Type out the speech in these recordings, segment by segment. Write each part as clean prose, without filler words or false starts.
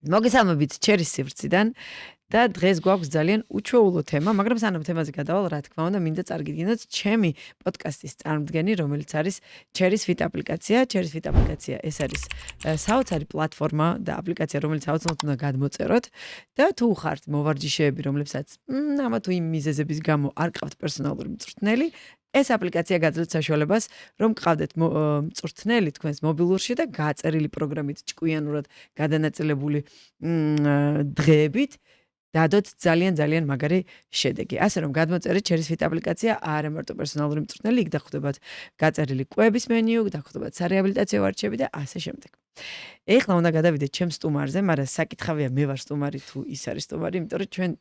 მოგესალმებით ჩერის სივრციდან და დღეს გვაქვს ძალიან უჩვეულო თემა, მაგრამ სანამ თემაზე გადავალ, რა თქმა უნდა, მინდა წარგიდგინოთ ჩემი პოდკასტის წარმოდგენი, რომელიც არის ჩერის Fit აპლიკაცია. ჩერის Fit აპლიკაცია ეს არის საოცარი პლატფორმა და აპლიკაცია, რომელიც აუცილებლად უნდა გადმოწეროთ და თუ ხართ მოვარჯიშეები, რომლებსაც ამა თუ იმ მიზეზების გამო არ ყავთ პერსონალური მწვრთნელი, ეს აპლიკაცია გაძლევთ საშუალებას, რომ გყავდეთ მწვრთნელი თქვენს მობილურში და გაწერილი პროგრამით ჭკვიანურად გადანაწილებული დღეებით დადოთ ძალიან მაგარი შედეგი. ასე რომ გადმოწერეთ ჩერის Fit აპლიკაცია, არა მარტო პერსონალური მწვრთნელი, იქ დაგხვდებათ გაწერილი კვების მენიუ, დაგხვდებათ სარეაბილიტაციო არჩევი და ასე შემდეგ. ეხლა უნდა გადავიდეთ ჩემს სტუმარზე, მაგრამ საკითხავია მე ვარ სტუმარი თუ ის არის სტუმარი, იმიტომ რომ ჩვენ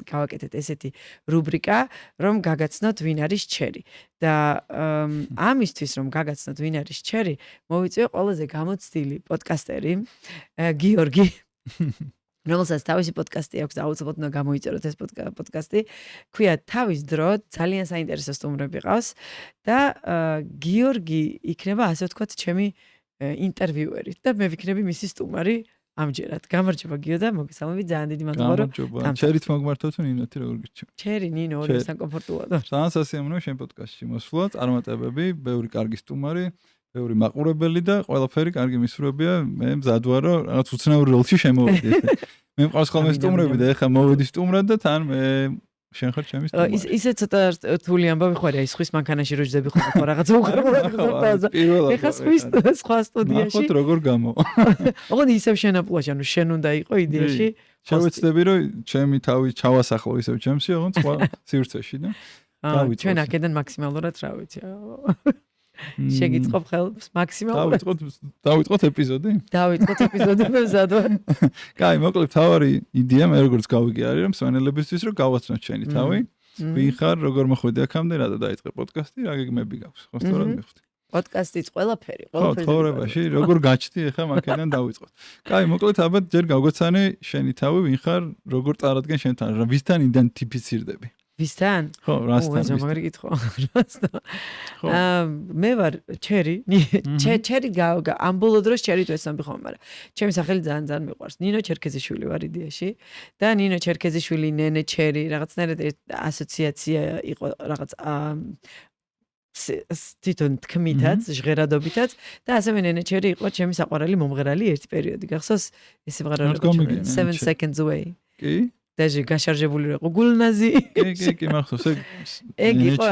გავაკეთეთ ესეთი რუბრიკა, რომ გაგაცნოთ ვინ არის ჩერი. და ამისთვის რომ გაგაცნოთ ვინ არის ჩერი, მოვიწვიე ყველაზე გამოცდილი პოდკასტერი, გიორგი რომელსაც თავისი პოდკასტი აქვს და აუცილებლად უნდა გამოიწეროთ ეს პოდკასტი. ქვია თავის დრო ძალიან საინტერესო სტუმრები ყავს და გიორგი იქნება ასე ვთქვათ ჩემი ინტერვიუერი და მე ვიქნები მისი სტუმარი ამჯერად. გამარჯობა გიო და მოგესალმებით, ძალიან დიდი მადლობა რომ ჩერით მოგმართავ თუ ნინოთი როგორ გიჩვენ? ჩერი, ნინო, ორივე საკომფორტულად. ძალიან სასიამოვნოა შენ პოდკასტში მოსვლა, წარმატებები, ბევრი კარგი სტუმარი, ბევრი მაყურებელი და ყველაფერი კარგი მისურვებია. მე მზად ვარ რომ რაღაც უცნაურ როლში შემოვიდი. მე მყავს ხოლმე სტუმრები და ეხლა მოვედი სტუმრად და თან მე შენ ხარ ჩემი სტუმარი. ისე ცოტა რთული ამბავი ხარ, აი სხვის მანქანაში რო ჯდები ხო რაღაც უყურებთ. ეხლა სხვა სტუდიაში. ნახოთ როგორ გამო. ოღონდ ისევ შენაპლაში, ანუ შენ უნდა იყო იდეაში. შევეცდები რომ ჩემი თავი ჩავასახლო ისევ ჩემში, ოღონდ სხვა სივრცეში და დავიწყო. ჩვენ აქედან მაქსიმალურად რა ვიცი. შეგიწყობ ხელს მაქსიმალურად. დავიწყოთ ეპიზოდი? დავიწყოთ ეპიზოდი მე მზად ვარ. კაი, მოკლედ თავარი იდეა მე როგორც გავიგე არის რომ სვენელებისთვის რომ გავაცნოთ შენი თავი. ვინ ხარ, როგორ მოხვედი აქამდე, რატო დაიწყე პოდკასტი, რა გეგმები გაქვს? ხო სწორად მივხვდი. პოდკასტიც ყველაფერი. ცხოვრებაში როგორ გაჩდი ახლა მაქედან დავიწყოთ. კაი, მოკლედ ალბათ ჯერ გავგვეცანე შენი თავი, ვინ ხარ, როგორ წარადგენ შენთან, ვისთან იდენტიფიცირდები? ვისთან? ხო, რასთან? მაგარი კითხვა. მე ვარ ჩერი. ჩერი ამბოლო დროს ჩერი თუ ესამბი ხომ, მაგრამ ჩემი სახელი ძალიან მიყვარს. ნინო ჩერქეზიშვილი ვარ იდეაში და ნინო ჩერქეზიშვილი, ნენე ჩერი, რაღაცნაირად ასოციაცია იყო რაღაც თვითონ თქმითაც, ჟღერადობითაც და ასევე ნენე ჩერი იყო ჩემი საყვარელი მომღერალი ერთი პერიოდი. გახსოვს ეს სიმღერა 7 seconds away. კი? დაჟე გაშარჟებული იყო გულნაზი. კი, მახსოვს ეგ იყო.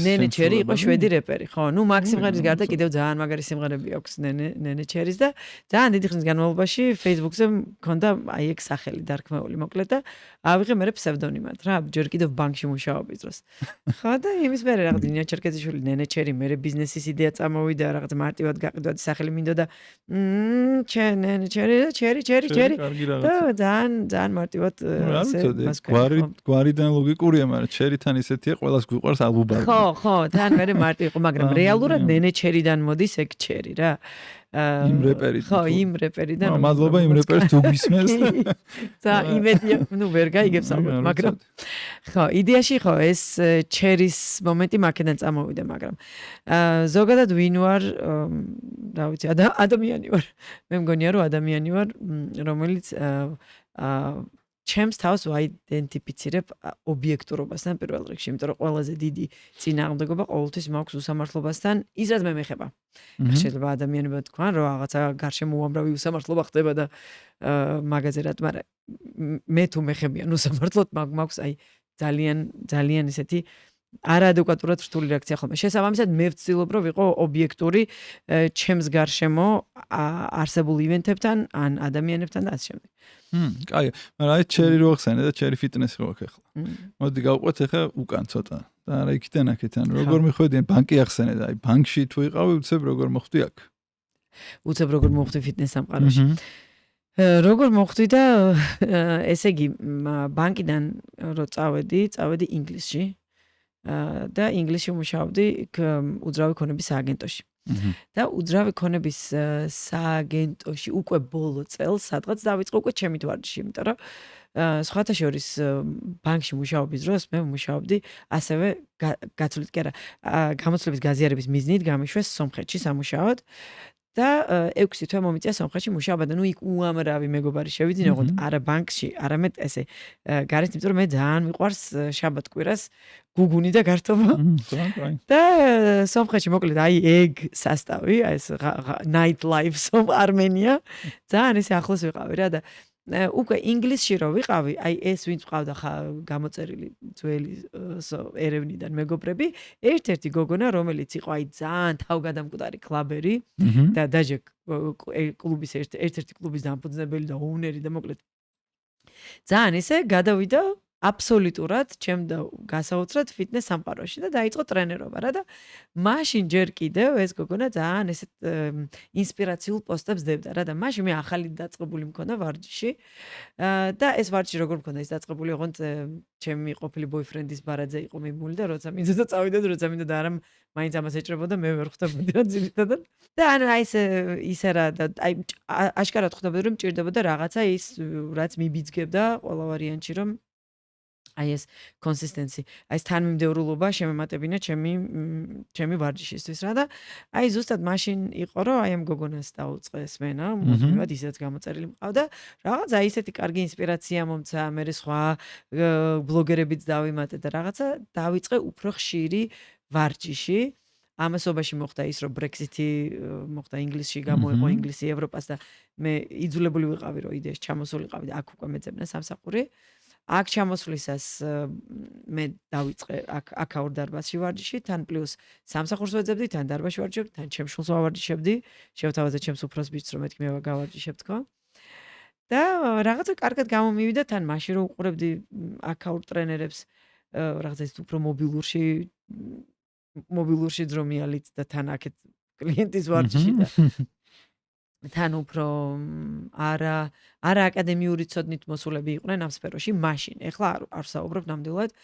ნენე ჩერი იყო შვედი რეპერი, ხო? ნუ მაგ სიმღერის გარდა კიდევ ძალიან მაგარი სიმღერები აქვს ნენე ჩერის და ძალიან დიდი ხნის განმავლობაში Facebook-ზე მქონდა აი ეგ სახელი დარქმეული, მოკლედ და ავიღე მე ფსევდონიმად რა, ჯერ კიდევ ბანკში მუშაობის დროს. ხო და იმის მერე რაღაც ნინო ჩერქეზიშვილი, ნენე ჩერი, მე ბიზნესის იდეა წამოვიდა, რაღაც მარტივად გაყიდვადი სახელი მინდოდა. ნენე ჩერი და ჩერი. და ძალიან მარტივად გვარიდან ლოგიკურია, მაგრამ ჩერითან ისეთია, ყველას გვიყვარს ალბუბარი. ხო, თან მე მარტივ იყო, მაგრამ რეალურად ნენე ჩერიდან მოდის ეგ ჩერი რა. იმ რეპერიდან. ხო, იმ რეპერიდან. მადლობა იმ რეპერს თუ გისმენს. და იმედია, ნუ ვერ გაიგებს ალბათ, მაგრამ ხო, იდეაში ხო, ეს ჩერის მომენტი მაქედან წამოვიდა, მაგრამ ზოგადად ვინ ვარ, რა ვიცი, ადამიანი ვარ. მე მგონია რომ ადამიანი ვარ, რომელიც ჩემს თავს ვაიდენტიფიცირებ ობიექტურობასთან პირველ რიგში, იმიტომ რომ ყველაზე დიდი წინააღმდეგობა ყოველთვის მაქვს უსამართლობასთან, ის რაც მე მეხება. შეიძლება ადამიანებმა თქვან, რომ რაღაცა გარშემო უამრავი უსამართლობა ხდება და მაგაზერად, მაგრამ მე თუ მეხებიან უსამართლოდ, მაქვს აი ძალიან ესეთი არაადეკვატურად რთული რეაქცია ხოლმე. შესაბამისად, მე ვცდილობ რომ ვიყო ობიექტური ჩემს გარშემო არსებულ ივენთებთან, ან ადამიანებთან და ასე შემდეგ. კაი, მაგრამ აი ჩერი რო ახსენე და ჩერი ფიტნესი რო აქვს ახლა. მოდი გავყვეთ ახლა უკან ცოტა. და რა იქიდან აქეთან როგორ მიხვედიან ბანკი ახსენე და აი ბანკში თუ იყავი უცებ როგორ მოხვდი აქ? უცებ როგორ მოხვდი ფიტნეს სამყაროში. როგორ მოხვდი და ესე იგი ბანკიდან რო წავედი ინგლისში. და ინგლისში მუშაობდი უძრავი ქონების სააგენტოში. და უძრავი ქონების სააგენტოში უკვე ბოლო წელს სადღაც დავიწყო უკვე ჩემი ვარჯიში, იმიტომ რომ სხვათა შორის ბანკში მუშაობის დროს მე მუშაობდი ასევე გაცვლით კი არა გამოცდილების გაზიარების მიზნით გამიშვეს სომხეთში სამუშაოდ და 6 თვე მომიწია სომხეთში მუშაობა და იქ უამრავი მეგობარი შევიძინე, ოღონდ არა ბანკში, არამედ ესე გარეთ, იმიტომ რომ მე ძალიან მიყვარს შაბათ-კვირას გუგუნი და გართობა. და სომხეთში მოკლედ აი ეგ სასტავი, აი ეს night life armenia ძალიან ესე ახლოს ვიყავი რა და უკვე ინგლისში რო ვიყავი, აი ეს ვინც ყავდა გამოწერილი ძველი ერევნიდან მეგობრები, ერთ-ერთი გოგონა, რომელიც იყო აი ძალიან თავგადამკვდარი კლაბერი და დაჟე კლუბის ერთ-ერთი კლუბის დამფუძნებელი და ოუნერი და მოკლედ ძალიან ესე გადავიდა აბსოლუტურად ჩემ და გასაოცრად ფიტნეს სამყაროში და დაიწყო ტრენერობა რა და მაშინ ჯერ კიდევ ეს გოგონა ძალიან ესეთ ინსპირაციულ პოსტებს დებდა რა და მაშინ მე ახალი დაწყებული მქონდა ვარჯიში და ეს ვარჯიში როგორ მქონდა ის დაწყებული ოღონდ ჩემი ყოფილი ბოიფრენდის ბარაძე იყო მიმული და როცა მინდოდა წავიდე და როცა მინდოდა არა მაინც ამას ეჭრებოდა მე ვერ ხვდებოდი რა ძირითადად და ანუ აი ისე რა და აი აშკარად ხვდებოდი რომ მჭირდებოდა რაღაცა ის რაც მიბიძგებდა ყველა ვარიანტში რომ აი ეს კონსისტენცი, აი ეს თანმიმდევრულობა შემემატებინა ჩემი ვარჯიშისთვის რა და აი ზუსტად მაშინ იყო რომ აი ამ გოგონას დაუწყეს მენა, მუდმივად ისეც გამოწერილი მყავდა, რაღაცა ისეთი კარგი ინსპირაცია მომცა, მე სხვა ბლოგერებიც დავიმატე და რაღაცა დავიწყე უფრო ხშირი ვარჯიში. ამასობაში მოხდა ის რომ ბრექსიტი მოხდა ინგლისში გამოიყო ინგლისი ევროპას და მე იძულებული ვიყავი რომ იდეაში ჩამოსულიყავი და აქ უკვე მეძებნა სამსახური. აქ ჩამოსვლისას მე დავიწყე აქ ორ დარბაზში ვარჯიში, თან პლუს სამსახურს ვეძებდი, თან დარბაზში ვარჯიშობდი, თან ჩემს შულს ვავარჯიშებდი, შევთავაზე ჩემს უფროს ბიჭს რომ მეთქი მე გავარჯიშებ თქო. და რაღაცა კარგად გამომივიდა, თან მაშინ რომ უყურებდი აქ ორ ტრენერებს, რაღაცა ის უფრო მობილურში ძრომიალით და თან აქეთ კლიენტის ვარჯიში და თან უფრო არა აკადემიური ცოდნით მოსულები იყვნენ ამ სფეროში მაშინ. ეხლა არ საუბრობ ნამდვილად.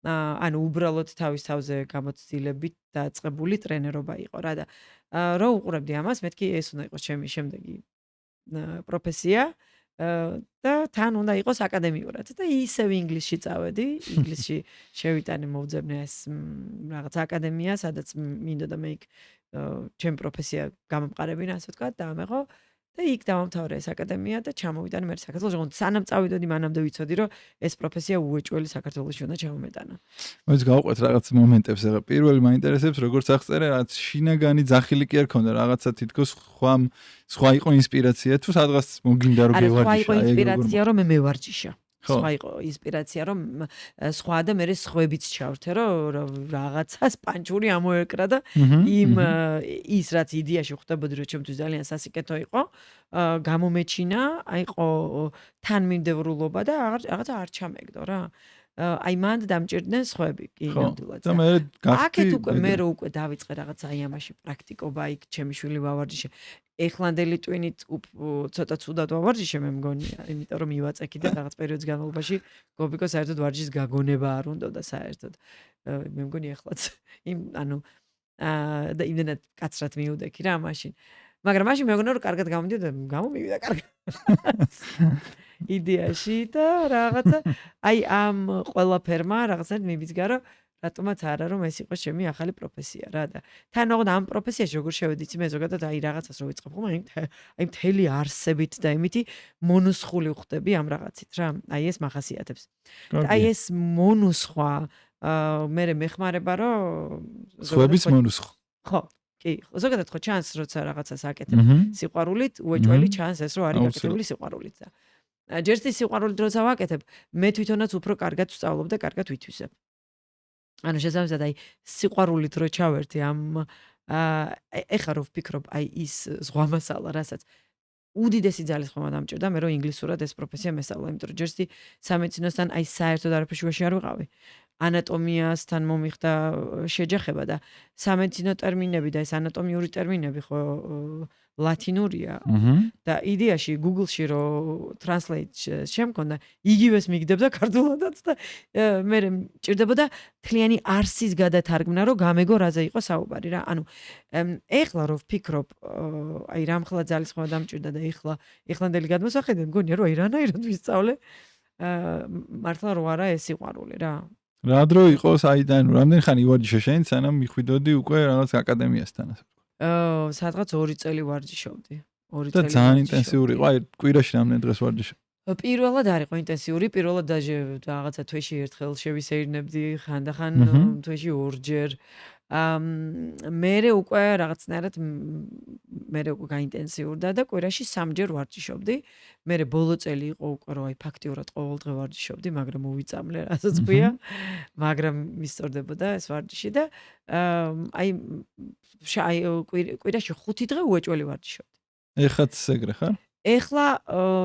ანუ უბრალოდ თავის თავზე გამოცდილებით დაწყებული ტრენერობა იყო რა და რო უყურებდი ამას, მეთქი ეს უნდა იყოს ჩემი შემდეგი პროფესია და თან უნდა იყოს აკადემიურად და ისევ ინგლისში წავედი, ინგლისში შევიტანე მოვძებნე ეს რაღაც აკადემია, სადაც მინდოდა მე იქ ჩემ პროფესია გამომყარებინა, ასე ვთქვათ, დაამეღო და იქ დავამთავრე ეს აკადემია და ჩამოვიტანე მე საქართველოს. ოღონდ სანამ წავიდოდი, მანამდე ვიცოდი, რომ ეს პროფესია უეჭველი საქართველოში უნდა ჩამომეტანა. მოიც გავყვეთ რაღაც მომენტებს, ეხლა პირველი მაინტერესებს, როგორც აღწერე, რაღაც შინაგანი ძახილი კი არ ქონდა, რაღაცა თითქოს სხვა იყო ინსპირაცია თუ სადღაც მოგინდა რომ გევარჯიშა. სხვა იყო ინსპირაცია, რომ მე მევარჯიშა. სხვა იყო ინსპირაცია, რომ სხვა და მე სხვებიც ჩავრთე, რომ რაღაცას პანჩური ამოეკრა და ის რაც იდეაში ხვდებოდი, რომ ჩემთვის ძალიან სასიკეთო იყო, გამომეჩინა, აიყო თანმიმდევრულობა და რაღაცა არ ჩამეგდო რა. აი მანდ დამჭირდნენ სხვები კი ნამდვილად. და მე აქეთ უკვე მე რო უკვე დავიწყე რაღაცა აი ამაში პრაქტიკობა, იქ ჩემი შვილი ვავარჯიშე. ეხლანდელი ტვინით ცოტა ცუდად ვავარჯიშე მე მგონია, იმიტომ რომ მივაწექი და რაღაც პერიოდის განმავლობაში გობიკოს საერთოდ ვარჯიშის გაგონება არ უნდა საერთოდ. მე მგონია ეხლაც ანუ და იმდენად კაცრად მიუდექი რა მაშინ. მაგრამ მაშინ მეგონა რომ კარგად გამომდიოდა, გამომივიდა კარგად. იდეაში და რაღაცა აი ამ ყველაფერმა რაღაცა მიბიძგა რომ რატომაც არა რომ ეს იყოს ჩემი ახალი პროფესია რა და თან ოღონდ ამ პროფესიაში როგორ შევედი იცი მე ზოგადად აი რაღაცას რო ვიწყებ ხომ აი მთელი არსებით და იმითი მონუსხული ვხდები ამ რაღაცით რა აი ეს მახასიათებს აი ეს მონუსხვა მე მეხმარება რომ სხვების მონუსხვა ხო კი ზოგადად ხო ჩანს როცა რაღაცას აკეთებ სიყვარულით უეჭველი ჩანს ეს რომ არის გაკეთებული სიყვარულით და ჯერ ის სიყვარულით როცა ვაკეთებ მე თვითონაც უფრო კარგად ვსწავლობ და კარგად ვითვისებ ანუ შესაბამისად აი სიყვარულით რო ჩავერთი ამ ეხლა რო ვფიქრობ აი ის ზღვა მასალა რასაც უდიდესი ძალის ხმა დამჭირდა მე რომ ინგლისურად ეს პროფესია მესწავლა იმიტომ რომ ჯერ სამეცნოსთან აი საერთოდ არაფერში არ ვიყავი ანატომიასთან მომიხდა შეჯახება და სამეცნო ტერმინები და ეს ანატომიური ტერმინები ხო ლათინურია და იდეაში Google-ში რო translate შემქონდა იგივეს მიგდებდა ქართულადაც და მე მჭირდებოდა თლიანი არსის გადათარგმნა რომ გამეგო რაზე იყო საუბარი რა ანუ ეხლა რო ვფიქრობ აი რამხელა ძალის ხმა დამჭირდა და ეხლანდელი გადმოსახედე მგონია რომ აი რანაირად ვისწავლე მართლა რო არა ეს სიყვარული რა რა დრო იყო საიდან რამდენი ხანი ივარჯიშე შენ სანამ მიხვიდოდი უკვე რაღაც აკადემიასთან ასე სადღაც 2 წელი ვარჯიშობდი. 2 და წელი. ძალიან ინტენსიური იყო, აი კვირაში რამდენი დღეს ვარჯიშობ? პირველად არ იყო ინტენსიური, პირველად დაჟე რაღაცა თვეში ერთხელ შევისეირნებდი, ხანდახან თვეში ორჯერ. მერე უკვე რაღაცნაირად მერე უკვე გაინტენსიურდა და კვირაში 3ჯერ ვარჯიშობდი. მერე ბოლო წელი იყო უკვე რომ აი ფაქტიურად ყოველდღე ვარჯიშობდი, მაგრამ მოვიწამლე რასაც ქვია, მაგრამ მისწორდებოდა ეს ვარჯიში და აი კვირაში 5 დღე უეჭველი ვარჯიშობდი. ეხაც ეგრე ხარ? ეხლა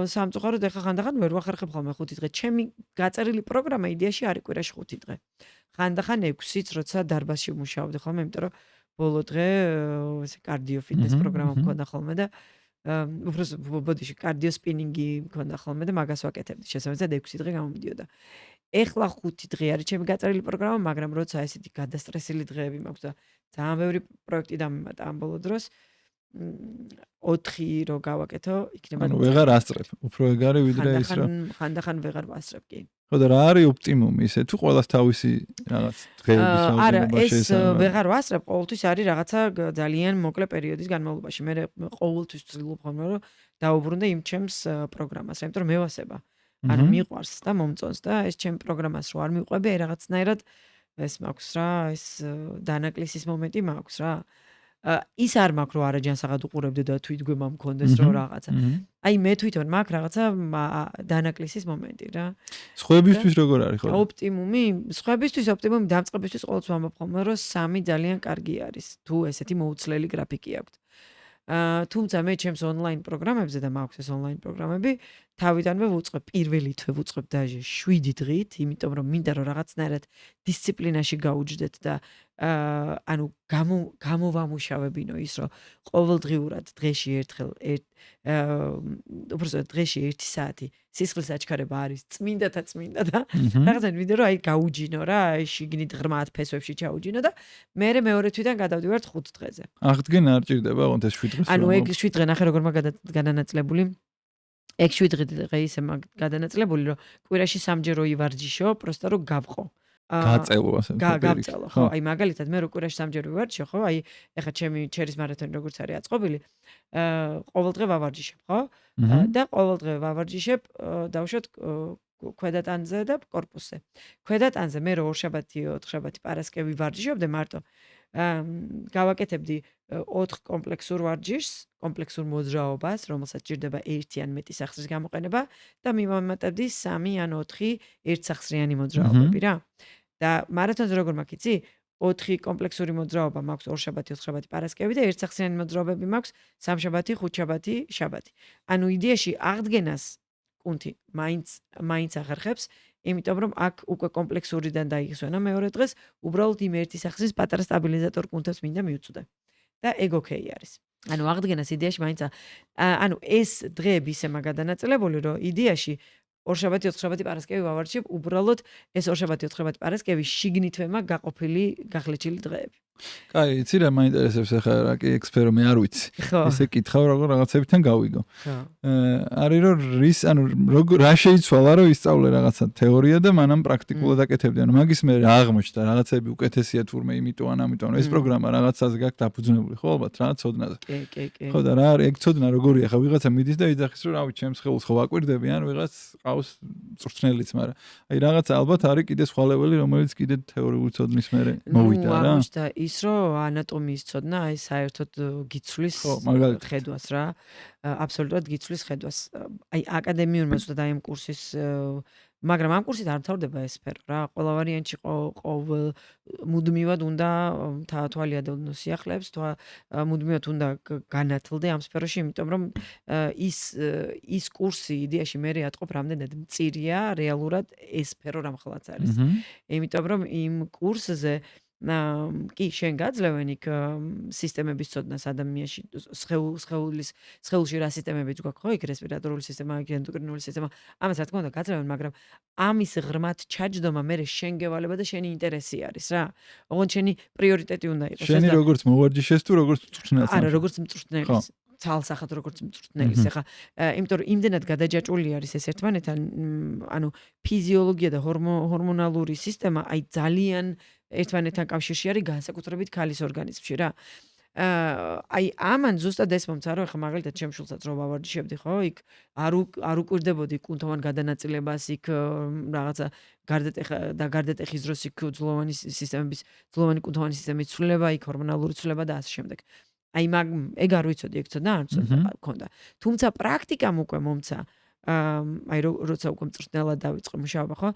სამწუხაროდ ეხლა ხანდახან ვერ ვახერხებ ხოლმე 5 დღე. ჩემი გაწერილი პროგრამა იდეაში არის კვირაში 5 დღე. ხანდახან 6-იც, როცა დარბაზში მუშაობდი ხოლმე, იმიტომ რომ ბოლო დღე ესე კარდიო ფიტნეს პროგრამა მქონდა ხოლმე და უბრალოდ ბოდიში კარდიო სპინინგი მქონდა ხოლმე და მაგას ვაკეთებდი. შესაბამისად 6 დღე გამომდიოდა. ეხლა 5 დღე არის ჩემი გაწერილი პროგრამა, მაგრამ როცა ესეთი გადასტრესილი დღეები მაქვს და ძალიან ბევრი პროექტი დამემატა ამ ბოლო დროს 4 რო გავაკეთო, იქნება ანუ ვეღარ ასწრებ, უფრო ეგარი ვიდრე ის რა. ხანდახან ვეღარ ვასწრებ კი. ხო და რა არის ოპტიმუმი ისე თუ ყოველას თავისი რაღაც დღეების რაოდენობა არა, შეესაბამება? ეს ვეღარ ვასწრებ, ყოველთვის არის რაღაცა ძალიან მოკლე პერიოდის განმავლობაში. მე ყოველთვის ვცდილობ ხოლმე რომ დაუბრუნდე იმ ჩემს პროგრამას, იმიტომ რომ მევასება. ანუ მიყვარს და მომწონს და ეს ჩემ პროგრამას რო არ მიყვები, აი რაღაცნაირად ეს მაქვს რა, ეს დანაკლისის მომენტი მაქვს რა. ის არ მაქვს რომ არაჯანსაღად უყურებდე და თვითგვემა მქონდეს რომ რაღაცა. აი მე თვითონ მაქვს რაღაცა დანაკლისის მომენტი რა. სხვებისთვის როგორ არის ხოლმე? ოპტიმუმი, სხვებისთვის ოპტიმუმი დამწყებისთვის ყოველთვის ვამბობ ხოლმე რომ 3 ძალიან კარგი არის. თუ ესეთი მოუცლელი გრაფიკი აქვს. თუმცა მე ჩემს ონლაინ პროგრამებზე და მაქვს ეს ონლაინ პროგრამები, თავიდანვე ვუწყებ პირველი თვე ვუწყებ დაჟე 7 დღით, იმიტომ რომ მინდა რომ რაღაცნაირად დისციპლინაში გაუჯდეთ და ანუ გამოვამუშავებინო ის რომ ყოველდღიურად დღეში ერთხელ უბრალოდ დღეში 1 საათი სისხლის აჩქარება არის წმინდათა წმინდა და რაღაცნაირად ვიდეო რომ აი გაუჯინო რა, აი შიგნით ღრმად ფესვებში ჩაუჯინო და მე მეორე თვიდან გადავდივართ 5 დღეზე. აღდგენა არ ჭირდება ოღონდ ეს 7 დღეს. ანუ ეგ 7 დღე ნახე როგორ მაგადანაწილებული. ეგ 7 დღე ისე გადანაწილებული რომ კვირაში 3ჯერ ვივარჯიშო, პროსტა რომ გავყო. გაწელო ასე. გაწელო, ხო, აი მაგალითად მე რო კვირაში 3ჯერ ვივარჯიშო, ხო, აი ეხა ჩემი ჩერის მარათონი როგორც არის აწყობილი, ყოველდღე ვავარჯიშებ, ხო? და ყოველდღე ვავარჯიშებ, დავუშვათ ქვედატანზე და კორპუსზე. ქვედატანზე მე რო ორშაბათი, ოთხშაბათი, პარასკევი ვარჯიშობდე მარტო. გავაკეთებდი 4 კომპლექსურ ვარჯიშს, კომპლექსურ მოძრაობას, რომელსაც ჭირდება 1 ან მეტი სახსრის გამოყენება და მივამატებდი 3 ან 4 ერთსახსრიანი მოძრაობები რა. და მარათონზე როგორ მაქვს იცი? 4 კომპლექსური მოძრაობა მაქვს ორშაბათი, ოთხშაბათი, პარასკევი და ერთსახსრიანი მოძრაობები მაქვს სამშაბათი, ხუთშაბათი, შაბათი. ანუ იდეაში აღდგენას კუნთი მაინც ახერხებს, იმიტომ რომ აქ უკვე კომპლექსურიდან დაიხსვენა მეორე დღეს, უბრალოდ იმ ერთი სახსრის პატარა სტაბილიზატორ კუნთებს მინდა მივწვდე. და ეგ ოკეი არის. ანუ აღდგენას იდეაში მაინც ანუ ეს დღეები ისე მაგადანაწილებული, რომ იდეაში ორშაბათი, ოთხშაბათი, პარასკევი ვავარჯიშებ, უბრალოდ ეს ორშაბათი, ოთხშაბათი, პარასკევი შიგნითვე მაქვს გაყოფილი, გახლეჩილი დღეები. კაი, იცი რა მაინტერესებს ახლა რა კი ექსპერო მე არ ვიცი. ესე კითხავ როგორ რაღაცებიდან გავიგო. არის რომ ანუ რა შეიცვალა რომ ისწავლე რაღაცა თეორია და მანამ პრაქტიკულად აკეთებდი. ანუ მაგის მე რა აღმოჩნდა რაღაცები უკეთესია თურმე იმიტომ ან ამიტომ ეს პროგრამა რაღაცაზე გაქვს დაფუძნებული ხო ალბათ რა ცოდნაზე. კი. ხო და რა არის ეგ ცოდნა როგორია ხა ვიღაცა მიდის და იძახის რომ რავი ჩემს ხელს ხო ვაკვირდები ან ვიღაც ყავს წვრთნელიც, მაგრამ აი რაღაცა ალბათ არის კიდე სხვა ლეველი რომელიც კიდე თეორიული ცოდნის მერე მოვიდა რა. აღმოჩნდა ის რომ ანატომიის ცოდნა აი საერთოდ გიცვლის ხედვას რა. აბსოლუტურად გიცვლის ხედვას. აი აკადემიურმა ცოტა აი ამ კურსის მაგრამ ამ კურსით არ მთავრდება ეს სფერო რა. ყველა ვარიანტში ყოველ მუდმივად უნდა თვალი ადევნო სიახლეებს, მუდმივად უნდა განათლდე ამ სფეროში, იმიტომ რომ ის კურსი იდეაში მე ატყობ რამდენად მწირია რეალურად ეს სფერო რამხელაც არის. იმიტომ რომ იმ კურსზე კი შენ გაძლევენ იქ სისტემების ცოდნას ადამიანში სხეულში რა სისტემებიც გვაქვს ხო იქ რესპირატორული სისტემა, ენდოკრინული სისტემა, ამას რა თქმა უნდა გაძლევენ, მაგრამ ამის ღრმად ჩაჯდომა მე შენ გევალება და შენი ინტერესი არის რა. ოღონდ შენი პრიორიტეტი უნდა იყოს. შენი როგორც მოვარჯიშეს თუ როგორც მწვრთნელს? არა, როგორც მწვრთნელის. ცალსახად როგორც მწვრთნელის. ეხა იმიტომ რომ იმდენად გადაჯაჭვული არის ეს ერთმანეთთან, ანუ ფიზიოლოგია და ჰორმონალური სისტემა აი ძალიან ერთმანეთთან კავშირში არის განსაკუთრებით ქალის ორგანიზმში რა. აი ამან ზუსტად ეს მომცა რომ ხა მაგალითად ჩემ შულსაც რომ ავარჯიშებდი ხო იქ არ უკვირდებოდი კუნთოვან გადანაწილებას იქ რაღაცა გარდატეხის დროს იქ ძლოვანი კუნთოვანი სისტემის ცვლილება იქ ჰორმონალური ცვლილება და ასე შემდეგ აი ეგ არ ვიცოდი ეგ ცოტა არ მქონდა თუმცა პრაქტიკამ უკვე მომცა აი როცა უკვე მწვრთნელად დავიწყე მუშაობა ხო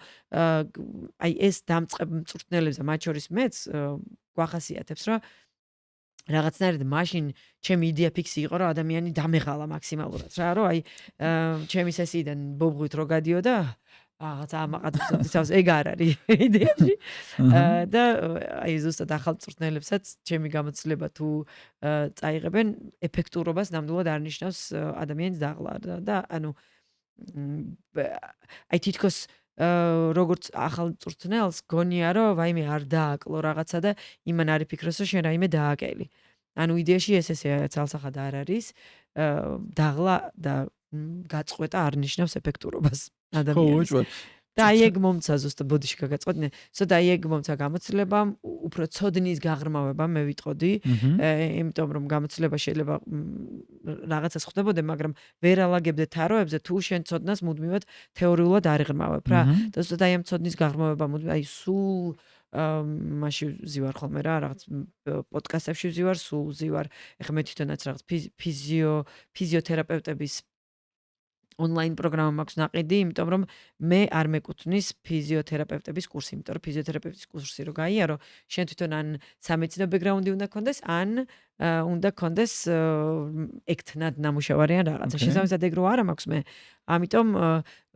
აი ეს დამწყებ მწვრთნელებს და მათ შორის მეც გვახასიათებს რომ რაღაცნაირად მაშინ ჩემი იდეა ფიქსი იყო რომ ადამიანი დამეღალა მაქსიმალურად რა რომ აი ჩემი სესიიდან ბობღვით რო გადიოდა რაღაც ამაყადებს ეგ არ არის იდეაში და აი ზუსტად ახალ მწვრთნელებსაც ჩემი გამოცდილება თუ წაიღებენ ეფექტურობას ნამდვილად არ ნიშნავს ადამიანის დაღლა და ანუ აი თითქოს როგორც ახალ მწვრთნელს გონია რომ ვაიმე არ დააკლო რაღაცა და იმან არ იფიქროს რომ შენ რაიმე დააკელი. ანუ იდეაში ესეა ცალსახად არ არის დაღლა და გაწყვეტა არ ნიშნავს ეფექტურობას ადამიანის. და აი ეგ მომცა ზუსტად ბოდიში გაგაწყვეტნე. ზუსტად აი ეგ მომცა გამოცდილებამ უფრო ცოდნის გაღრმავება მე ვიტყოდი. იმიტომ რომ გამოცდილება შეიძლება რაღაცას ხვდებოდე, მაგრამ ვერ ალაგებდე თაროებზე თუ შენ ცოდნას მუდმივად თეორიულად არ ღრმავებ რა. და ზუსტად აი ამ ცოდნის გაღრმავება აი სულ მაშინ ვზივარ ხოლმე რა რაღაც პოდკასტებში ვზივარ, სულ ვზივარ. ეხლა მე თვითონაც რაღაც ფიზიოთერაპევტების ონლაინ პროგრამა მაქვს ნაყიდი, იმიტომ რომ მე არ მეკუთვნის ფიზიოთერაპევტების კურსი, იმიტომ რომ ფიზიოთერაპევტის კურსი რო გაიარო, შენ თვითონ ან სამედიცინო ბექგრაუნდი უნდა გქონდეს, ან უნდა გქონდეს ექთნად ნამუშევარი ან რაღაცა. შესაბამისად ეგ რო არა მაქვს მე, ამიტომ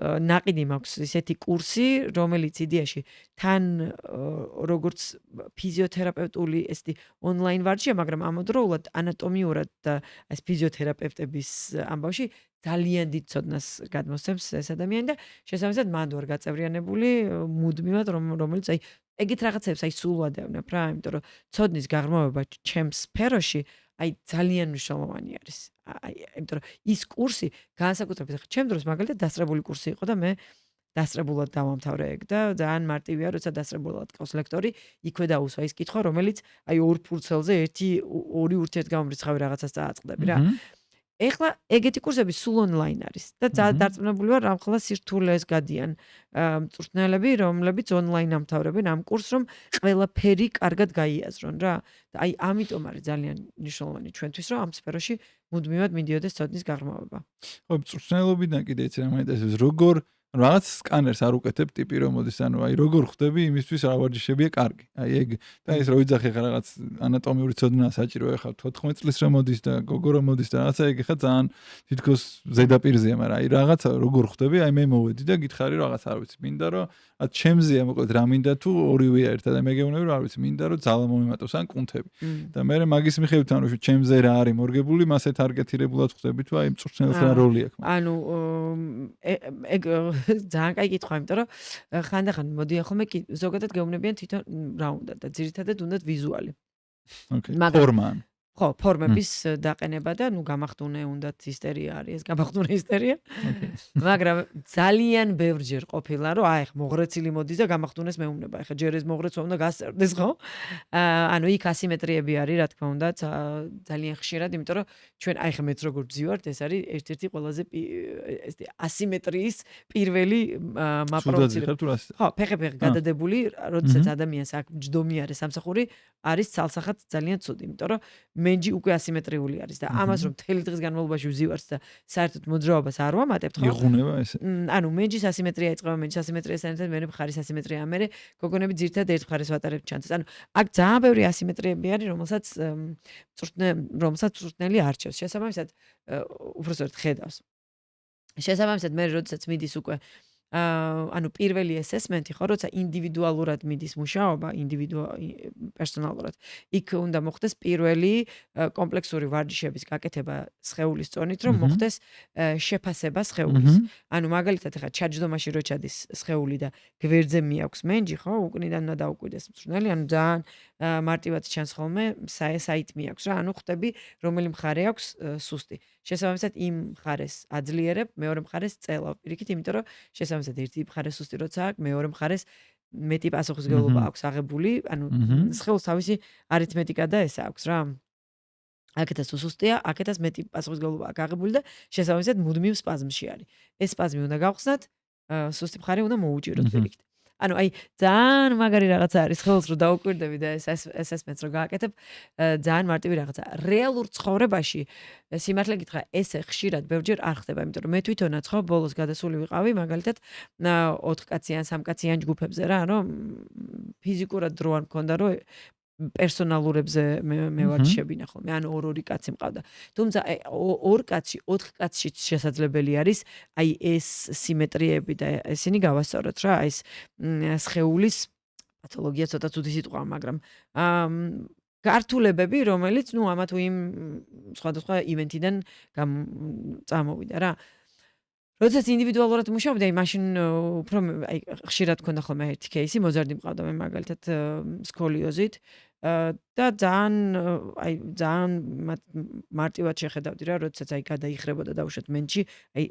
ნაყიდი მაქვს ისეთი კურსი, რომელიც იდეაში თან როგორც ფიზიოთერაპევტული ესეთი ონლაინ ვარჯიშია, მაგრამ ამავდროულად ანატომიურად და ეს ფიზიოთერაპევტების ამბავში ძალიან დიდ ცოდნას გადმოსცემს ეს ადამიანი და შესაბამისად მანდ ვარ გაწევრიანებული მუდმივად რომელიც აი ეგეთ რაღაცებს აი სულ ვადევნებ რა, იმიტომ რომ ცოდნის გაღრმავება ჩემს სფეროში აი ძალიან მნიშვნელოვანი არის. აი იმიტომ რომ ის კურსი განსაკუთრებით ხა ჩემ დროს მაგალითად დასწრებული კურსი იყო და მე დასწრებულად დავამთავრე ეგ და ძალიან მარტივია, როცა დასწრებულად ყავს ლექტორი, იქვე დაუსვა ის კითხვა, რომელიც აი ორ ფურცელზე ორი ურთიერთგამომრიცხავი რაღაცას წააწყდები რა. ეხლა ეგეთი კურსები სულ ონლაინ არის და დარწმუნებული ვარ რომ ახლა სირთულეს გადიან მწვრთნელები, რომლებიც ონლაინ ამთავრებენ ამ კურსს, რომ ყველაფერი კარგად გაიაზრონ რა. და აი ამიტომ არის ძალიან მნიშვნელოვანი ჩვენთვის, რომ ამ სფეროში მუდმივად მიდიოდეს ცოდნის გაღრმავება. ხო, მწვრთნელობიდან კიდე იცი რა მაინტერესებს, როგორ რაღაც სკანერს არ უკეთებ ტიპი რომ მოდის, ანუ აი როგორ ხვდები იმისთვის რა ვარჯიშებია კარგი. აი ეგ და ეს რო იძახე ხა რაღაც ანატომიური ცოდნა საჭიროა ხა 14 წლის რომ მოდის და გოგო რომ მოდის და რაღაცა ეგ ხა ძალიან თითქოს ზედაპირზეა, მაგრამ აი რაღაცა როგორ ხვდები, აი მე მოვედი და გითხარი რომ რაღაც არ ვიცი. მინდა რომ ჩემზეა მოკლედ რა მინდა თუ ორივეა ერთად და მე გეუბნები რომ არ ვიცი, მინდა რომ ძალა მომემატოს ან კუნთები. და მე მაგის მიხედვით ანუ ჩემზე რა არის მორგებული, მასე თარგეტირებულად ხვდები თუ აი მწვრთნელს რა როლი აქვს. ანუ ეგ ძალიან კაი კითხვა, იმიტომ რომ ხანდახან მოდიან ხოლმე ზოგადად გეუბნებიან თვითონ რა უნდა და ძირითადად უნდათ ვიზუალი. ოკეი. ფორმა. ხო, ფორმების დაყენება და ნუ გამახტუნე უნდათ ისტერია არის, ეს გამახტუნე ისტერია. მაგრამ ძალიან ბევრჯერ ყოფილა, რომ აი ხ მოღრეცილი მოდის და გამახტუნეს მეუბნება. ეხა ჯერ ეს მოღრეცვა უნდა გასწერდეს, ხო? ანუ იქ ასიმეტრიები არის, რა თქმა უნდა, ძალიან ხშირად, იმიტომ რომ ჩვენ აი ხ მეც როგორ ვძივართ, ეს არის ერთ-ერთი ყველაზე ესეთი ასიმეტრიის პირველი მაპროვოცირება. ხო, ფეხები გადადებული, როდესაც ადამიანს აქ ჯდომი არის სამსახური, არის ცალსახად ძალიან ცუდი, იმიტომ რომ მენჯი უკვე ასიმეტრიული არის და ამას რომ მთელი დღის განმავლობაში ვზივართ და საერთოდ მოძრაობას არ ვამატებთ, ხო? იღუნება ესე. ანუ მენჯის ასიმეტრია იწყება, მენჯის ასიმეტრიასთან ერთად მე მხარის ასიმეტრია, მე გოგონები ძირთად ერთ მხარეს ვატარებთ ჩანთას. ანუ აქ ძალიან ბევრი ასიმეტრიები არის, რომელსაც მწვრთნელი არჩევს. შესაბამისად, უბრალოდ ხედავს. შესაბამისად, მე როდესაც მიდის უკვე ანუ პირველი ესესმენტი ხო, როცა ინდივიდუალურად მიდის მუშაობა, პერსონალურად. იქ უნდა მოხდეს პირველი კომპლექსური ვარჯიშების გაკეთება სხეულის წონით, რომ მოხდეს შეფასება სხეულის. ანუ მაგალითად ახლა ჩაჯდომაში რო ჩადის სხეული და გვერდზე მიაქვს მენჯი, ხო, უკნიდან უნდა დაუკვირდეს მწვრთნელი, ანუ ძალიან მარტივად ჩანს ხოლმე საით მიაქვს რა, ანუ ხვდები რომელი მხარე აქვს სუსტი. შესაბამისად იმ მხარეს აძლიერებ, მეორე მხარეს წელავ პირიქით, იმიტომ რომ შესაბამისად ერთი მხარე სუსტი როცა აქვს, მეორე მხარეს მეტი პასუხისმგებლობა აქვს აღებული, ანუ სხეულს თავისი არითმეტიკა და ეს აქვს რა. აკეთას უსუსტია, აკეთას მეტი პასუხისმგებლობაა გაღებული და შესაბამისად მუდმივ სპაზმში არის. ეს სპაზმი უნდა გავხსნათ, სუსტი მხარე უნდა მოუჭიროთ პირიქით. ანუ აი ძალიან მაგარი რაღაცა არის ხელს რო დაუკვირდები და ეს assessments რო გააკეთებ, ძალიან მარტივი რაღაცა. რეალურ ცხოვრებაში სიმართლე გითხრა, ესე ხშირად ბევრჯერ არ ხდება, იმიტომ რომ მე თვითონაც ხო ბოლოს გადასული ვიყავი, მაგალითად 4 კაციან, 3 კაციან ჯგუფებზე რა, რომ ფიზიკურად დრო არ მქონდა, რომ პერსონალურებზე მე ვარჯიშებინა ხოლმე, ანუ 2 კაცი მყავდა. თუმცა 2 კაცში, 4 კაცში შესაძლებელი არის აი ეს სიმეტრიები და ესენი გავასწოროთ რა, აი ეს სხეულის პათოლოგია ცოტა ცუდი სიტყვაა, მაგრამ გართულებები, რომელიც ნუ ამა თუ იმ სხვადასხვა ივენთიდან წამოვიდა რა. როდესაც ინდივიდუალურად მუშაობდი, აი მაშინ უფრო აი ხშირად მქონდა ხოლმე ერთი кейსი, მოზარდი მყავდა მე მაგალითად სკოლიოზით და ძალიან მარტივად შეხედავდი რა, როდესაც აი გადაიხრებოდა დაუშვათ მენჩი, აი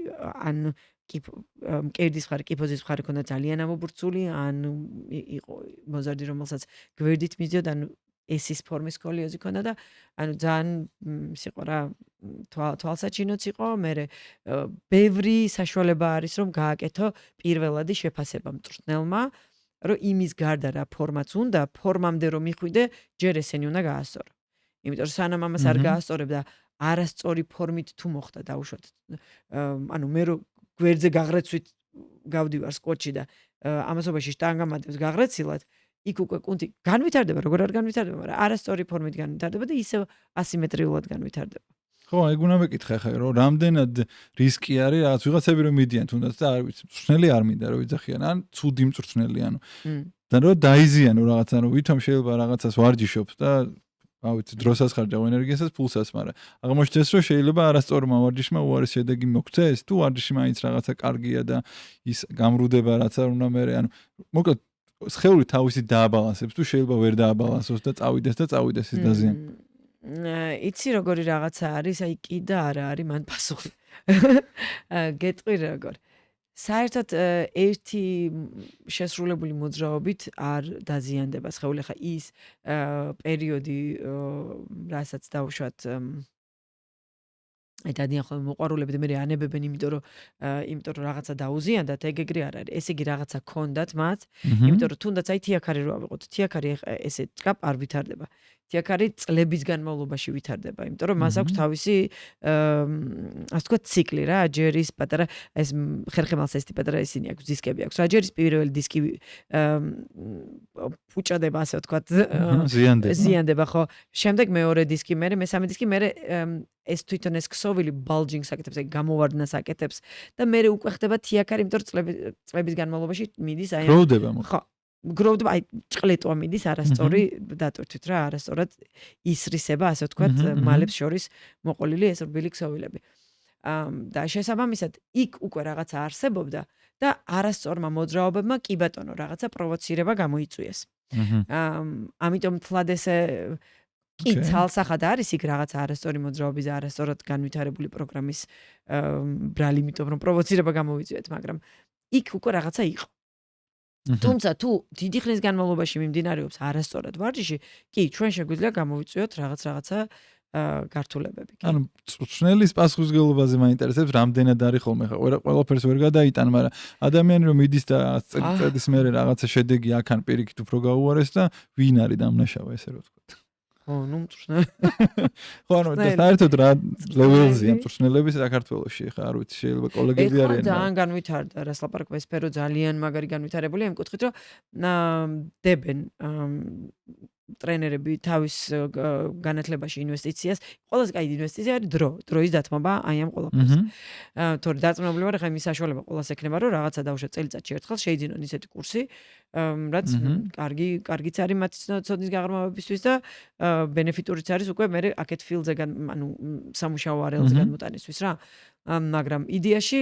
ან მკერდის მხარე, კიფოზის მხარე ქონდა ძალიან ამობურცული, ან იყო მოზარდი, რომელსაც გვერდით მიდიოდა, ან ესის ფორმის სკოლიოზი ქონდა და ანუ ძალიან იყო რა, თვალსაჩინოც იყო, მე ბევრი საშუალება არის რომ გააკეთო პირველადი შეფასება მწვრთნელმა, რომ იმის გარდა რა ფორმაც უნდა, ფორმამდე რომ მიხვიდე, ჯერ ესენი უნდა გაასწორო. იმიტომ რომ სანამ ამას არ გაასწორებ და არასწორი ფორმით თუ მოხდა დაუშვათ, ანუ მე რო გვერდზე გაღრეცვით გავდივარ სკოჩი და ამასობაში შტანგამადებს გაღრეცილად, იქ უკვე კუნთი განვითარდება, როგორ არ განვითარდება, მაგრამ არასწორი ფორმით განვითარდება და ისევ ასიმეტრიულად განვითარდება. ხო, ეგ უნდა მეკითხე ხა, რომ რამდენად რისკი არის რაღაც ვიღაცები რომ მიდიან თუნდაც და არ ვიცი, მწვრთნელი არ მინდა რომ იძახიან, ან ცუდი მწვრთნელი ანუ. და რომ დაიზიანო რაღაცა, რომ ვითომ შეიძლება რაღაცას ვარჯიშობ და ავიცი, დროსაც ხარჯავ ენერგიასაც, ფულსაც, მაგრამ აღმოჩნდეს რომ შეიძლება არასწორმა ვარჯიშმა უარეს შედეგი მოგცეს, თუ ვარჯიში მაინც რაღაცა კარგია და ის გამრუდება რაც არ უნდა მე, ანუ მოკლედ სხეული თავისი დააბალანსებს, თუ შეიძლება ვერ დააბალანსოს და წავიდეს ის დაზიანება. იცი როგორი რაღაცა არის, აი კი და არა არის მან პასუხი. გეტყვი როგორ. საერთოდ ერთი შესრულებული მოძრაობით არ დაზიანდება სხეული, ხა ის პერიოდი, რასაც დავუშვათ აი დადიან ხოლმე მოყვარულები და მე ანებებენ, იმიტომ რომ რაღაცა დაუზიანდათ, ეგრე არ არის. ესე იგი რაღაცა ქონდათ მათ, იმიტომ რომ თუნდაც აი თიაქარი რო ავიღოთ, თიაქარი ესე ჭკაპ არ ვითარდება. თიაქარი წლების განმავლობაში ვითარდება, იმიტომ რომ მას აქვს თავისი ასე ვთქვათ ციკლი რა, ჯერის პატარა ეს ხერხემალს ესეთი პატარა ისინი აქვს, დისკები აქვს. რა ჯერის პირველი დისკი ფუჭადება, ასე ვთქვათ, ზიანდება, ხო. შემდეგ მეორე დისკი, მესამე დისკი, ეს თვითონ ეს ქსოვილი ბალჯინგს აკეთებს, აი გამოვარდნას აკეთებს და მე უკვე ხდება თიაქარი, იმიტომ რომ წლების განმავლობაში მიდის აი გროვდება. ხო. გროვდება, აი ჭყლეტვა მიდის არასწორი დატვირთვით რა, არასწორად ისრისება, ასე ვთქვათ, მალებს შორის მოყოლილი ეს რბილი ქსოვილები. და შესაბამისად, იქ უკვე რაღაცა არსებობდა და არასწორმა მოძრაობებმა კი ბატონო რაღაცა პროვოცირება გამოიწვიეს. ამიტომ თლად ესე კი ცალსახად არის იქ რაღაცა არასწორი მოძრაობის და არასწორად განვითარებული პროგრამის ბრალი, იმიტომ რომ პროვოცირება გამოიწვიეთ, მაგრამ იქ უკვე რაღაცა იყო. თუმცა თუ დიდი ხნის განმავლობაში მიმდინარეობს არასწორად ვარჯიში, კი ჩვენ შეგვიძლია გამოვიწვიოთ რაღაცა გართულებები. ანუ მწვრთნელის პასუხისმგებლობაზე მაინტერესებს, რამდენად არის ხოლმე ხა ყველაფერს ვერ გადაიტან, მაგრამ ადამიანი რომ მიდის და წელიწადის მერე რაღაცა შედეგი აქან პირიქით უფრო გაუარეს და ვინ არის დამნაშავე, ესე რომ ვთქვათ. ხო, ნუ მწვრთნელი. ხო, ანუ საერთოდ რა ლეველზეა მწვრთნელები საქართველოში, ხა არ ვიცი, შეიძლება კოლეგები არიან. ძალიან განვითარდა, რას ლაპარაკობ, ეს სფერო ძალიან მაგარი განვითარებულია, იმ კუთხით, რომ დებენ ტრენერები თავის განათლებაში ინვესტიციას. ყველაზე კაი ინვესტიცია არის დროის დათმობა აი ამ ყველაფერს. თორე დარწმუნებული ვარ, ხა იმის საშუალება ყველას ექნება, რომ რაღაცა დაუშვათ წელიწადში ერთხელ შეიძინონ ისეთი კურსი, რაც კარგიც არის მათი ცოდნის გაღრმავებისთვის და ბენეფიტურიც არის უკვე მე აქეთ ფილდზე ანუ სამუშაო არეალზე განმოტანისთვის რა. მაგრამ იდეაში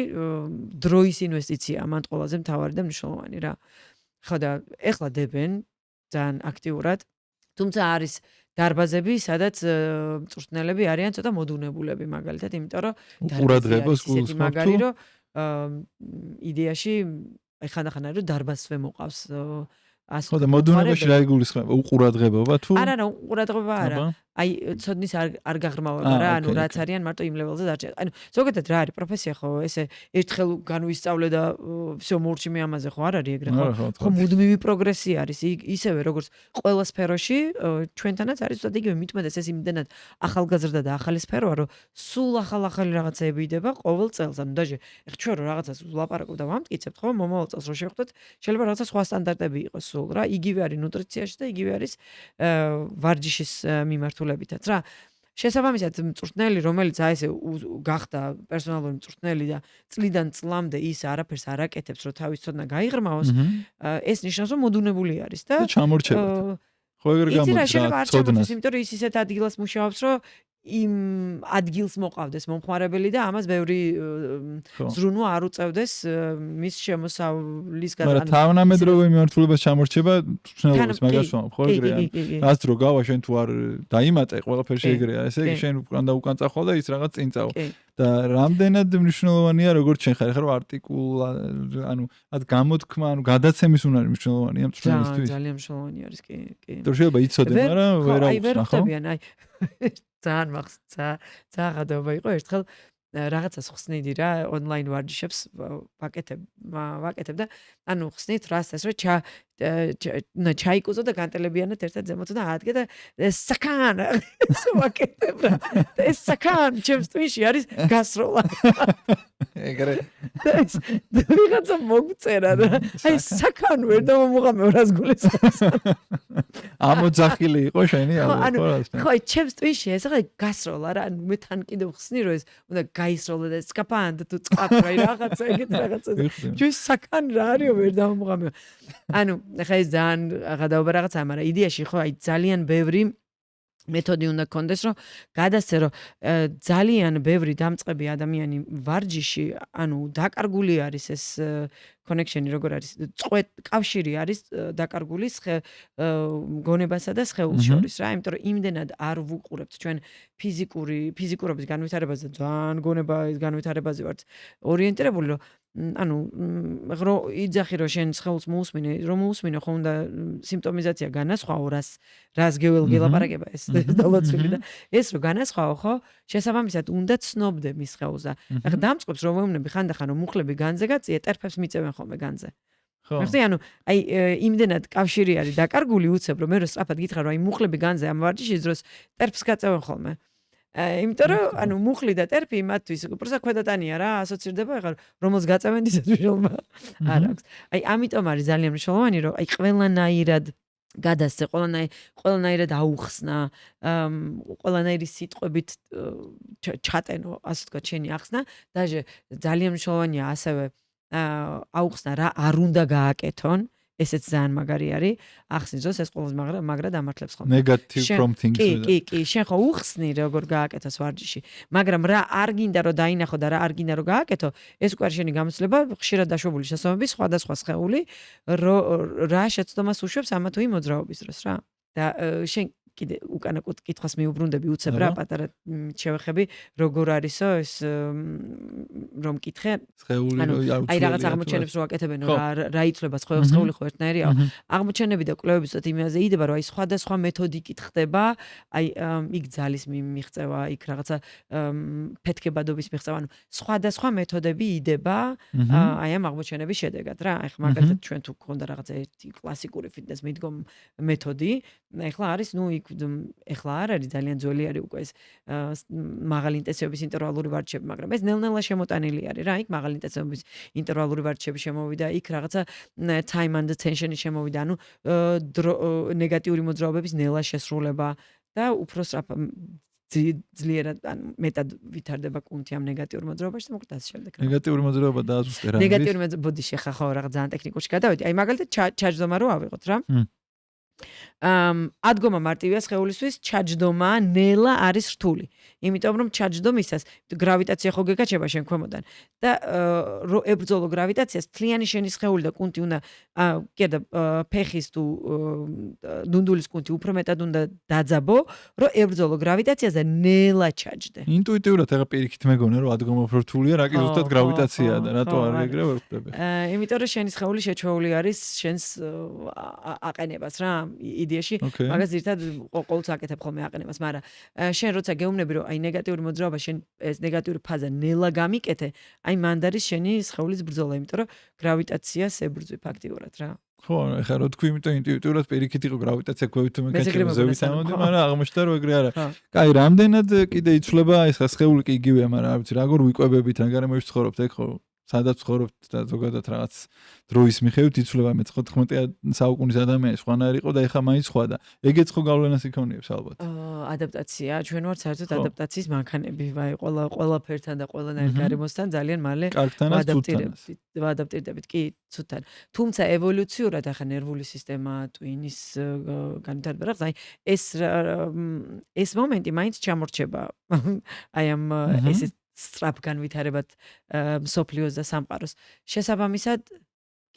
დროის ინვესტიცია მან ყველაზე მთავარი და მნიშვნელოვანი რა. ხო და ეხლა დებენ ძალიან აქტიურად. თუმცა არის დარბაზები, სადაც მწვრთნელები არიან ცოტა მოდუნებულები მაგალითად, იმიტომ რომ ყურადღებას ისეთი მაგარი, რომ იდეაში აი ხანდახან არის რომ დარბაზსვე მოყავს. ხო და მოდუნებაში რა იგულისხმება? უყურადღებობა თუ? არა, უყურადღება არა. აი ცოდნის არ გაღრმავება რა, ანუ რაც არიან მარტო იმ ლეველზე დარჩა. ანუ ზოგადად რა არის პროფესია ხო, ესე ერთხელ განვისწავლე და всё მორჩიმე ამაზე ხო არ არის ეგრე ხო? ხო მუდმივი პროგრესი არის. ისევე როგორც ყველა სფეროში ჩვენთანაც არის ზუსტად იგივე, მithumetes ეს იმდენად ახალგაზრდა და ახალი სფეროა, რომ სულ ახალი რაღაცეები იდება ყოველ წელს. ანუ დაჟე ჩვენ რო რაღაცას ვლაპარაკობ და ვამტკიცებთ ხო, მომავალ წელს რო შევხვდეთ, შეიძლება რაღაცა სხვა სტანდარტები იყოს სულ რა. იგივე არის ნუტრიციაში და იგივე არის ვარჯიშის მიმართულებითაც რა. შესაბამისად მწვრთნელი, რომელიც აი ესე გახდა პერსონალური მწვრთნელი და წლიდან წლამდე ის არაფერს არ აკეთებს, რომ თავის ცოდნა გაიღრმავოს, ეს ნიშნავს, რომ მოდუნებული არის და ჩამორჩება. ხო ეგრე გამოდის რა ცოდნას. იმიტომ რომ ის ისეთ ადგილას მუშაობს, რომ იმ ადგილს მოყავდეს მომხმარებელი და ამას ბევრი ზრუნვა არ უწევდეს მის შემოსავლის მაგრამ თავნამედროვე მიმართულებას ჩამორჩება მწვრთნელობის მაგას ვამბობ ხო ეგრე რაც დრო გავა შენ თუ არ დაიმატე ყველაფერი ეგრეა ესე იგი შენ უკან და უკან წახვალ და ის რაღაც წინ წავა და რამდენად მნიშვნელოვანია როგორც შენ ხარ ხო არტიკულა ანუ ad გამოთქმა ანუ გადაცემის უნარი მნიშვნელოვანია მწვრთნელისთვის ძალიან მნიშვნელოვანი არის კი თუ შეიძლება იცოდე მაგრამ ვერ აუხსნა აი ძალიან მახსოვს ძალიან გადაობა იყო ერთხელ რაღაცას ხსნიდი რა ონლაინ ვარჯიშებს ვაკეთებ და ანუ ხსნით რასაც რომ ჩაიკუზო და განტელებიანად ერთად ზემოთ და აადგე და საკან ვაკეთებ რა ეს საკან ჩემს თვიში არის გასროლა ეგრე და ვიღაცა მოგწერა რა აი საკან ვერ დავამოღამევ რას გულისხმობს ამოძახილი იყო შენი ხო ჩემს თვიში ეს რა გასროლა რა ანუ მე თან კიდევ ხსნი რომ ეს უნდა გაისროლა და სკაფანდ თუ წყაფ რა რაღაცა ეგეთ რაღაცა ჩვენ საკან რა არისო ვერ დავამოღამევ ანუ ხა ეს ძალიან გადაობა რაღაცაა, მაგრამ იდეაში ხო აი ძალიან ბევრი მეთოდი უნდა გქონდეს, რომ გადასცე რომ ძალიან ბევრი დამწყები ადამიანი ვარჯიში, ანუ დაკარგული არის ეს connection-ი როგორ არის, კავშირი არის დაკარგული გონებასა და სხეულს შორის რა, იმიტომ რომ იმდენად არ ვუყურებთ ჩვენ ფიზიკურობის განვითარებაზე, ძალიან გონების განვითარებაზე ვართ ორიენტირებული, რომ ანუ რო იძახი რომ შენ სხეულს მოусმინე, რომ მოусმინო ხო უნდა სიმპტომიზაცია განასხვაო, რას გელაპარაკება ეს დალოცვილი და ეს რო განასხვაო ხო, შესაბამისად უნდა ცნობდე მის სხეულს და ახლა დამწყობს რომ ვეუბნები ხანდახან რომ მუხლები განზე გაწია, ტერფებს მიწევენ ხოლმე განზე. ხო. ანუ აი იმდენად კავშირი არის დაკარგული უცებ რომ მე რო სწრაფად გითხრა რომ აი მუხლები განზე ამ ვარჯიშის დროს ტერფს გაწევენ ხოლმე. იმიტომ რომ ანუ მუხლი და ტერფი მათთვის უბრალოდ ქვედატანია რა ასოცირდება ახლა რომელს გაწევენ ისეთ მნიშვნელობა არ აქვს. აი ამიტომ არის ძალიან მნიშვნელოვანი რომ აი ყველანაირად გადასცე, ყველანაირად აუხსნა, ყველანაირი სიტყვებით ჩატენო, ასე ვთქვათ, შენი ახსნა, დაჟე ძალიან მნიშვნელოვანია ასევე აუხსნა რა არ უნდა გააკეთონ, ესეც ძალიან მაგარი არის, ახსნის დროს ეს ყოველს მაგრად ამართლებს ხოლმე. Negative promptings. კი, შენ ხო უხსნი როგორ გააკეთოს ვარჯიში, მაგრამ რა არ გინდა რომ დაინახო და რა არ გინდა რომ გააკეთო, ეს უკვე შენი გამოცდილება ხშირად დაშვებული შესაბამისად სხვადასხვა სხეული რა შეცდომას უშვებს ამა თუ იმ მოძრაობის დროს რა. და შენ კიდე უკანა კითხვას მიუბრუნდები უცებ რა პატარა შევეხები როგორ არისო ეს რომ კითხე სხეული აი რაღაც აღმოჩენებს რო აკეთებენ რა იცლება სხეული ხო ერთნაირია აღმოჩენები და კვლევები ზუსტად იმაზე იდება რომ აი სხვადასხვა მეთოდიკით ხდება აი იქ ძალის მიღწევა იქ რაღაცა ფეთქებადობის მიღწევა ანუ სხვადასხვა მეთოდები იდება აი ამ აღმოჩენების შედეგად რა აი მაგალითად ჩვენ თუ გქონდა რაღაცა ერთი კლასიკური ფიტნეს მიდგომ მეთოდი ეხლა არის ნუ ეხლა არ არის ძალიან ძველი არის უკვე ეს მაღალი ინტენსივობის ინტერვალური ვარჯიშები, მაგრამ ეს ნელ-ნელა შემოტანილი არის რა, იქ მაღალი ინტენსივობის ინტერვალური ვარჯიშები შემოვიდა, იქ რაღაცა time and attention-ი შემოვიდა, ანუ ნეგატიური მოძრაობების ნელა შესრულება და უფრო სწრაფად ძლიერად ან მეტად ვითარდება კუნთი ამ ნეგატიურ მოძრაობაში და მოკლედ ასე შემდეგ. ნეგატიური მოძრაობა დააზუსტე რა. ნეგატიური მოძრაობა ბოდიში ხა ხო რაღაც ძალიან ტექნიკურში გადავედი. აი მაგალითად ჩაჯდომა რო ავიღოთ რა. ადგომა მარტივია სხეულისთვის, ჩაჯდომა ნელა არის რთული. იმიტომ რომ ჩაჯდომისას გრავიტაცია ხო გეკაჩება შენ ქვემოდან და რო ებრძოლო გრავიტაციას, თლიანი შენი სხეული და კუნთი უნდა კიდე ფეხის თუ დუნდულის კუნთი უფრო მეტად უნდა დაძაბო, რომ ებრძოლო გრავიტაციას და ნელა ჩაჯდე. ინტუიტიურად ახლა პირიქით მეგონა რომ ადგომა უფრო რთულია, რა კი ზუსტად გრავიტაციაა და რატო არ ეგრე ვერ ხვდები. იმიტომ რომ შენი სხეული შეჩვეული არის შენს აყენებას რა, იდეაში მაგას ერთად ყოველთვის აკეთებ ხოლმე აყენებას, მაგრამ შენ როცა გეუბნები რომ აი ნეგატიური მოძრაობა შენ ეს ნეგატიური ფაზა ნელა გამიკეთე, აი მანდ არის შენი სხეულის ბრძოლა, იმიტომ რომ გრავიტაციას ებრძვი ფაქტიურად რა. ხო, ეხლა რო თქვი, იმიტომ ინტუიტიურად პირიქით იყო გრავიტაცია გვევით მეკაჩება ზევით ამოდი, მაგრამ აღმოჩნდა რომ ეგრე არა. კაი, რამდენად კიდე იცვლება ეს სხეული კი იგივეა, მაგრამ არ ვიცი, როგორ ვიკვებებით, რა გარემოში ცხოვრობთ, ეგ ხო სადაც ცხოვრობთ და ზოგადად რაღაც დროის მიხედვით იცვლება მე 14 საუკუნის ადამიანი სხვანაირი იყო და ეხლა მაინც სხვა და ეგეც ხო გავლენას იქონიებს ალბათ. ადაპტაცია, ჩვენ ვართ საერთოდ ადაპტაციის მანქანები, ვაი, ყველაფერთან და ყველანაირ გარემოსთან ძალიან მალე ვადაპტირდებით, კი, ცუდთან. თუმცა ევოლუციურად ახლა ნერვული სისტემა, ტვინის განვითარება, აი ეს მომენტი მაინც ჩამორჩება. აი ამ ეს სწრაფ განვითარებად მსოფლიოს და სამყაროს. შესაბამისად,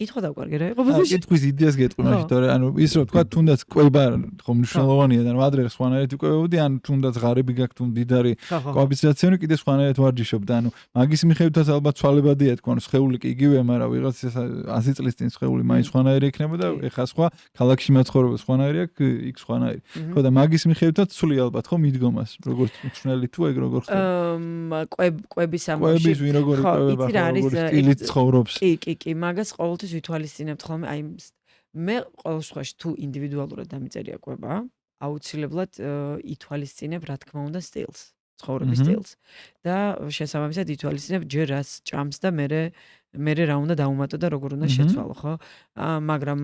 კითხვა დავკარგე რა იყო ბოდიში? კითხვის იდეას გეტყვი მაშინ, თორე ანუ ის რომ თქვა თუნდაც კვება ხომ მნიშვნელოვანია და ადრე სხვანაირად იკვებებოდი, ან თუნდაც ღარიბი გაქვთ თუ მდიდარი კოაბიცაციონი კიდე სხვანაირად ვარჯიშობდა, ანუ მაგის მიხედვითაც ალბათ ცვალებადია თქვა, ანუ სხეული კი იგივეა, მაგრამ ვიღაც 100 წლის წინ სხეული მაინც სხვანაირი იქნება და ეხა სხვა ქალაქში მაცხოვრება სხვანაირია, იქ სხვანაირი. ხო და მაგის მიხედვითაც ცვლი ალბათ ხო მიდგომას, როგორც მწვნელი თუ ეგ როგორ ხდება? კვების ამბავში. კვების ვინ როგორ იკვებება, როგორ სტილით ცხოვრობს. კი, მაგას ყოველთვის ვითვალისწინებთ ხოლმე, აი მე ყოველ შემთხვევაში თუ ინდივიდუალურად დამიწერია კვება, აუცილებლად ითვალისწინებ რა თქმა უნდა სტილს, ცხოვრების სტილს და შესაბამისად ითვალისწინებ ჯერ რას ჭამს და მე რა უნდა დავუმატო და როგორ უნდა შეცვალო, ხო? მაგრამ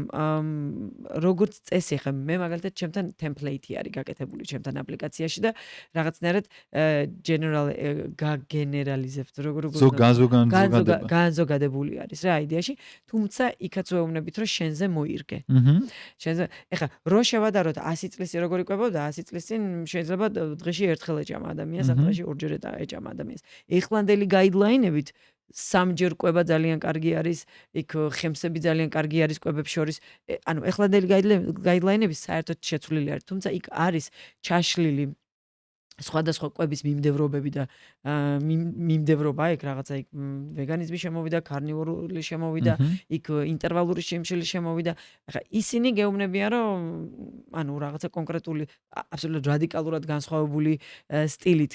როგორც წესი ხე მე მაგალითად ჩემთან ტემპლეიტი არის გაკეთებული ჩემთან აპლიკაციაში და რაღაცნაირად გაგენერალიზებთ როგორ განზოგადებული არის რა იდეაში, თუმცა იქაც ვეუბნებით რომ შენზე მოირგე. შენზე ეხა რო შევადაროთ 100 წლის როგორ იკვებოდა 100 წლის წინ შეიძლება დღეში ერთხელ ეჭამა ადამიანს, ან დღეში ორჯერ ეჭამა ადამიანს. ეხლანდელი გაიდლაინებით სამჯერ კვება ძალიან კარგი არის, იქ ხემსები ძალიან კარგი არის კვებებს შორის. ანუ ეხლანდელი გაიდლაინები საერთოდ შეცვლილი არის, თუმცა იქ არის ჩაშლილი სხვადასხვა კვების მიმდევრობები და მიმდევრობა იქ რაღაცა იქ ვეგანიზმი შემოვიდა, კარნივორული შემოვიდა, იქ ინტერვალური შემშელი შემოვიდა. ახლა ისინი გეუბნებიან რომ ანუ რაღაცა კონკრეტული აბსოლუტურად რადიკალურად განსხვავებული სტილით